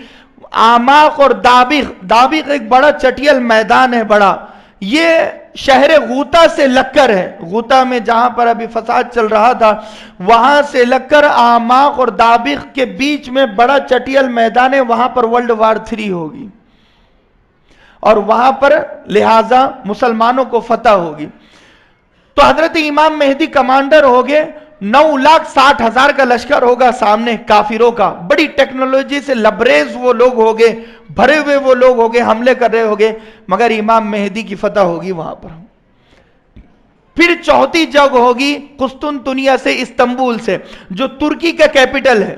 آماق اور دابق ایک بڑا چٹیل میدان ہے بڑا، یہ شہر غوطہ سے لگ کر ہے، غوطہ میں جہاں پر ابھی فساد چل رہا تھا وہاں سے لگ کر آماق اور دابق کے بیچ میں بڑا چٹیل میدان ہے، وہاں پر ورلڈ وار 3 ہوگی، اور وہاں پر لہٰذا مسلمانوں کو فتح ہوگی۔ تو حضرت امام مہدی کمانڈر ہوگے، 9,60,000 کا لشکر ہوگا سامنے کافروں کا، بڑی ٹیکنالوجی سے لبریز وہ لوگ ہوگے، بھرے ہوئے وہ لوگ ہوگے، حملے کر رہے ہوگے، مگر امام مہدی کی فتح ہوگی وہاں پر۔ پھر چوتھی جنگ ہوگی قسطنطنیہ سے، استنبول سے، جو ترکی کا کیپٹل ہے،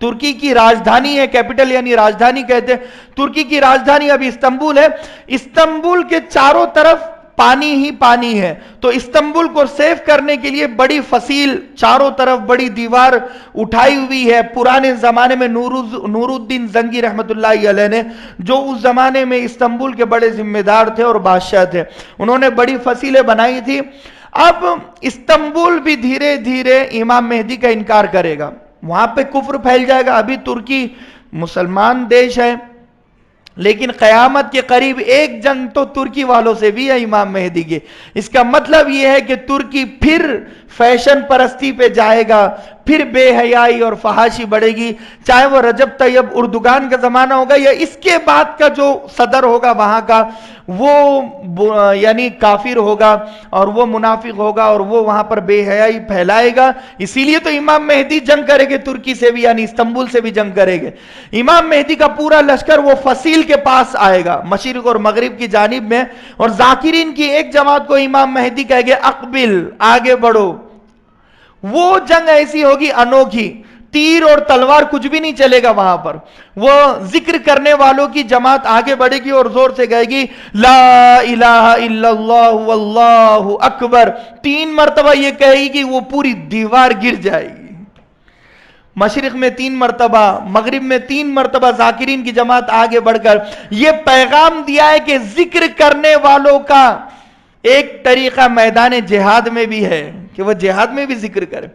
ترکی کی راجدھانی ہے، کیپٹل یعنی راجدھانی کہتے ہیں، ترکی کی راجدھانی ابھی استنبول ہے۔ استنبول کے چاروں طرف پانی ہی پانی ہے، تو استنبول کو سیف کرنے کے لیے بڑی فصیل چاروں طرف بڑی دیوار اٹھائی ہوئی ہے۔ پرانے زمانے میں نور الدین زنگی رحمت اللہ علیہ نے، جو اس زمانے میں استنبول کے بڑے ذمہ دار تھے اور بادشاہ تھے، انہوں نے بڑی فصیلیں بنائی تھی۔ اب استنبول بھی دھیرے دھیرے امام مہدی کا انکار کرے گا، وہاں پہ کفر پھیل جائے گا۔ ابھی ترکی مسلمان دیش ہے، لیکن قیامت کے قریب ایک جنگ تو ترکی والوں سے بھی ہے امام مہدی کی۔ اس کا مطلب یہ ہے کہ ترکی پھر فیشن پرستی پہ جائے گا، پھر بے حیائی اور فحاشی بڑھے گی، چاہے وہ رجب طیب اردوگان کا زمانہ ہوگا یا اس کے بعد کا جو صدر ہوگا وہاں کا، وہ یعنی کافر ہوگا اور وہ منافق ہوگا اور وہ وہاں پر بے حیائی پھیلائے گا۔ اسی لیے تو امام مہدی جنگ کرے گے ترکی سے بھی، یعنی استنبول سے بھی جنگ کرے گے۔ امام مہدی کا پورا لشکر وہ فصیل کے پاس آئے گا، مشرق اور مغرب کی جانب میں، اور ذاکرین کی ایک جماعت کو امام مہدی کہے گے اقبل، آگے بڑھو۔ وہ جنگ ایسی ہوگی انوکھی، تیر اور تلوار کچھ بھی نہیں چلے گا وہاں پر، وہ ذکر کرنے والوں کی جماعت آگے بڑھے گی اور زور سے کہے گی لا الہ الا اللہ واللہ اکبر، 3 مرتبہ یہ کہے گی، وہ پوری دیوار گر جائے گی۔ مشرق میں 3 مرتبہ، مغرب میں 3 مرتبہ ذاکرین کی جماعت آگے بڑھ کر یہ پیغام دیا ہے کہ ذکر کرنے والوں کا ایک طریقہ میدان جہاد میں بھی ہے کہ وہ جہاد میں بھی ذکر کرے۔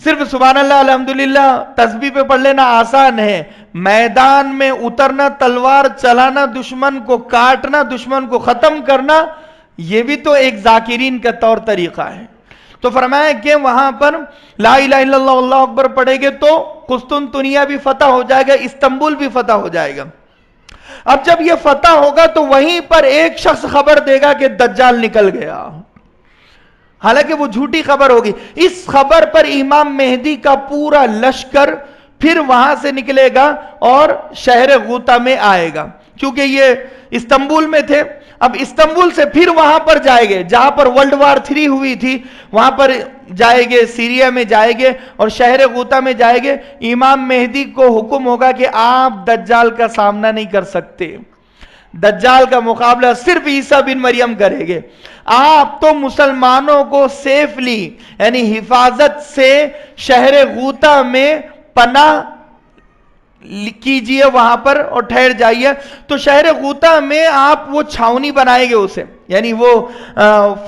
صرف سبحان اللہ الحمدللہ تسبیح پہ پڑھ لینا آسان ہے، میدان میں اترنا، تلوار چلانا، دشمن کو کاٹنا، دشمن کو ختم کرنا، یہ بھی تو ایک ذاکرین کا طور طریقہ ہے۔ تو فرمایا کہ وہاں پر لا الہ الا اللہ اللہ اکبر پڑھے گے تو قسطنطنیہ بھی فتح ہو جائے گا، استنبول بھی فتح ہو جائے گا۔ اب جب یہ فتح ہوگا تو وہیں پر ایک شخص خبر دے گا کہ دجال نکل گیا، حالانکہ وہ جھوٹی خبر ہوگی۔ اس خبر پر امام مہدی کا پورا لشکر پھر وہاں سے نکلے گا اور شہر غوطہ میں آئے گا، کیونکہ یہ استنبول میں تھے۔ اب استنبول سے پھر وہاں پر جائے گے جہاں پر ورلڈ وار 3 ہوئی تھی، وہاں پر جائے گے، سیریا میں جائے گے اور شہر غوطہ میں جائے گے۔ امام مہدی کو حکم ہوگا کہ آپ دجال کا سامنا نہیں کر سکتے، دجال کا مقابلہ صرف عیسیٰ بن مریم کرے گے، آپ تو مسلمانوں کو سیفلی یعنی حفاظت سے شہر غوطہ میں پناہ کیجئے وہاں پر اور ٹھہر جائیے۔ تو شہر غوطہ میں آپ وہ چھاونی بنائے گے اسے، یعنی وہ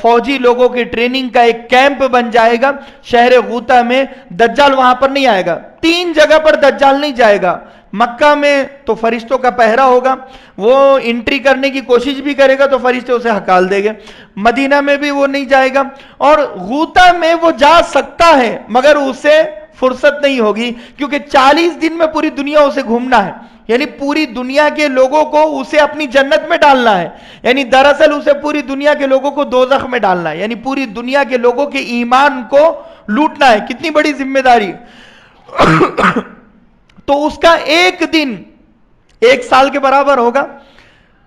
فوجی لوگوں کی ٹریننگ کا ایک کیمپ بن جائے گا شہر غوطہ میں۔ دجال وہاں پر نہیں آئے گا، 3 جگہ پر دجال نہیں جائے گا۔ مکہ میں تو فرشتوں کا پہرا ہوگا، وہ انٹری کرنے کی کوشش بھی کرے گا تو فرشتے اسے ہکال دے گے۔ مدینہ میں بھی وہ نہیں جائے گا، اور غوطہ میں وہ جا سکتا ہے مگر اسے فرصت نہیں ہوگی، کیونکہ 40 دن میں پوری دنیا اسے گھومنا ہے، یعنی پوری دنیا کے لوگوں کو اسے اپنی جنت میں ڈالنا ہے، یعنی دراصل اسے پوری دنیا کے لوگوں کو دوزخ میں ڈالنا ہے، یعنی پوری دنیا کے لوگوں کے ایمان کو لوٹنا ہے۔ کتنی بڑی ذمہ داری! تو اس کا ایک دن 1 سال کے برابر ہوگا،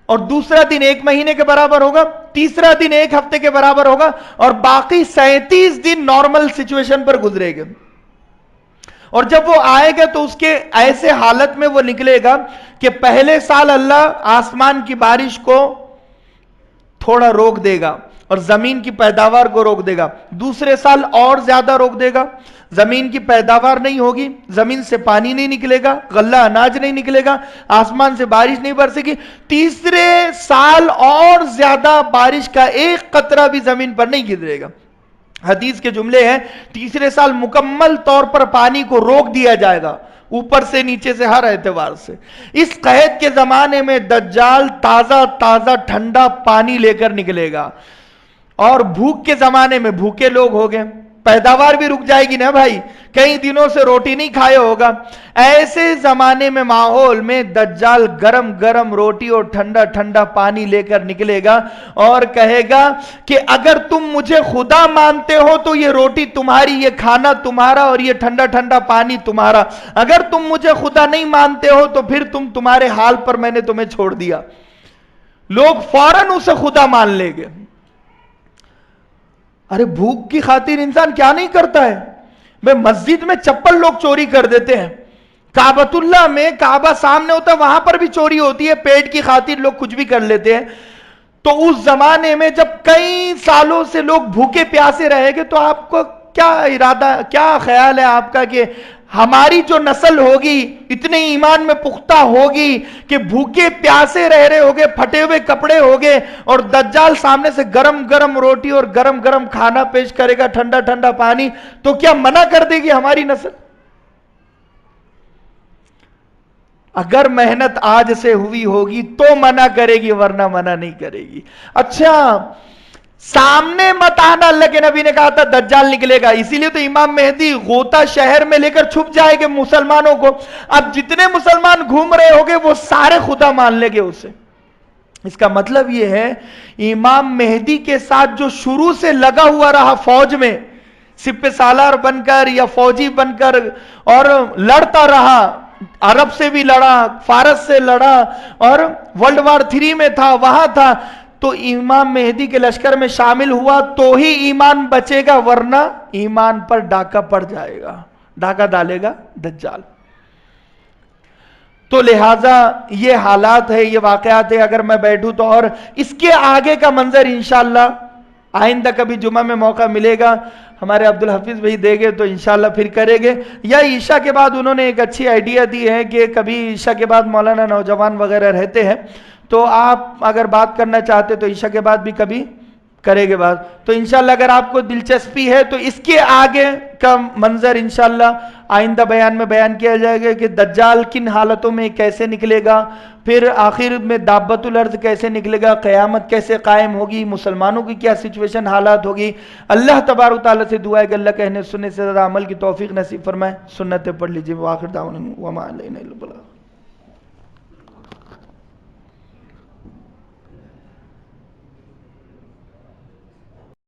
اور دوسرا دن 1 مہینے کے برابر ہوگا، تیسرا دن 1 ہفتے کے برابر ہوگا، اور باقی 37 دن نارمل سچویشن پر گزرے گا۔ اور جب وہ آئے گا تو اس کے ایسے حالت میں وہ نکلے گا کہ پہلے سال اللہ آسمان کی بارش کو تھوڑا روک دے گا اور زمین کی پیداوار کو روک دے گا، دوسرے سال اور زیادہ روک دے گا، زمین کی پیداوار نہیں ہوگی، زمین سے پانی نہیں نکلے گا، غلہ اناج نہیں نکلے گا، آسمان سے بارش نہیں برسے گی، تیسرے سال اور زیادہ بارش کا ایک قطرہ بھی زمین پر نہیں گرے گا۔ حدیث کے جملے ہیں، تیسرے سال مکمل طور پر پانی کو روک دیا جائے گا، اوپر سے نیچے سے ہر اعتبار سے۔ اس قحط کے زمانے میں دجال تازہ تازہ ٹھنڈا پانی لے کر نکلے گا، اور بھوک کے زمانے میں بھوکے لوگ ہو گئے، پیداوار بھی رک جائے گی نا بھائی، کئی دنوں سے روٹی نہیں کھائے ہوگا۔ ایسے زمانے میں ماحول میں دجال گرم گرم روٹی اور ٹھنڈا ٹھنڈا پانی لے کر نکلے گا اور کہے گا کہ اگر تم مجھے خدا مانتے ہو تو یہ روٹی تمہاری، یہ کھانا تمہارا، اور یہ ٹھنڈا ٹھنڈا پانی تمہارا۔ اگر تم مجھے خدا نہیں مانتے ہو تو پھر تمہارے حال پر میں نے تمہیں چھوڑ دیا۔ لوگ فوراً اسے خدا مان لیں گے۔ ارے بھوک کی خاطر انسان کیا نہیں کرتا ہے؟ بے مسجد میں چپل لوگ چوری کر دیتے ہیں، کعبۃ اللہ میں کعبہ سامنے ہوتا ہے وہاں پر بھی چوری ہوتی ہے، پیٹ کی خاطر لوگ کچھ بھی کر لیتے ہیں۔ تو اس زمانے میں جب کئی سالوں سے لوگ بھوکے پیاسے رہے گے تو آپ کو کیا ارادہ، کیا خیال ہے آپ کا کہ ہماری جو نسل ہوگی اتنے ایمان میں پختہ ہوگی کہ بھوکے پیاسے رہ رہے ہوگے، پھٹے ہوئے کپڑے ہوگے، اور دجال سامنے سے گرم گرم روٹی اور گرم گرم کھانا پیش کرے گا، ٹھنڈا ٹھنڈا پانی، تو کیا منع کر دے گی ہماری نسل؟ اگر محنت آج سے ہوئی ہوگی تو منع کرے گی، ورنہ منع نہیں کرے گی۔ اچھا سامنے مت آنا، اللہ کے نبی نے کہا تھا دجال نکلے گا، اسی لیے تو امام مہدی غوطہ شہر میں لے کر چھپ جائے گے مسلمانوں کو۔ اب جتنے مسلمان گھوم رہے ہوگے وہ سارے خدا مان لیں گے اسے۔ اس کا مطلب یہ ہے امام مہدی کے ساتھ جو شروع سے لگا ہوا رہا فوج میں، سپہ سالار بن کر یا فوجی بن کر، اور لڑتا رہا، عرب سے بھی لڑا، فارس سے لڑا، اور ورلڈ وار 3 میں تھا، وہاں تھا، تو امام مہدی کے لشکر میں شامل ہوا تو ہی ایمان بچے گا، ورنہ ایمان پر ڈاکہ پڑ جائے گا، ڈاکہ ڈالے گا دجال۔ تو لہٰذا یہ حالات ہے، یہ واقعات ہے۔ اگر میں بیٹھوں تو، اور اس کے آگے کا منظر انشاءاللہ آئندہ کبھی جمعہ میں موقع ملے گا، ہمارے عبدالحفیظ بھائی دے گے تو انشاءاللہ پھر کریں گے، یا عشاء کے بعد انہوں نے ایک اچھی آئیڈیا دی ہے کہ کبھی عشاء کے بعد مولانا نوجوان وغیرہ رہتے ہیں، تو آپ اگر بات کرنا چاہتے تو عشاء کے بعد بھی کبھی کرے گے بات، تو انشاءاللہ اگر آپ کو دلچسپی ہے تو اس کے آگے کا منظر انشاءاللہ آئندہ بیان میں بیان کیا جائے گا کہ دجال کن حالتوں میں کیسے نکلے گا، پھر آخر میں دابۃ الارض کیسے نکلے گا، قیامت کیسے قائم ہوگی، مسلمانوں کی کیا سچویشن حالات ہوگی۔ اللہ تبارک و تعالیٰ سے دعا ہے کہ اللہ کہنے سننے سے زیادہ عمل کی توفیق نصیب فرمائے۔ سنتیں پڑھ لیجیے۔ وآخر دعوانا وما علینا الا البلاغ۔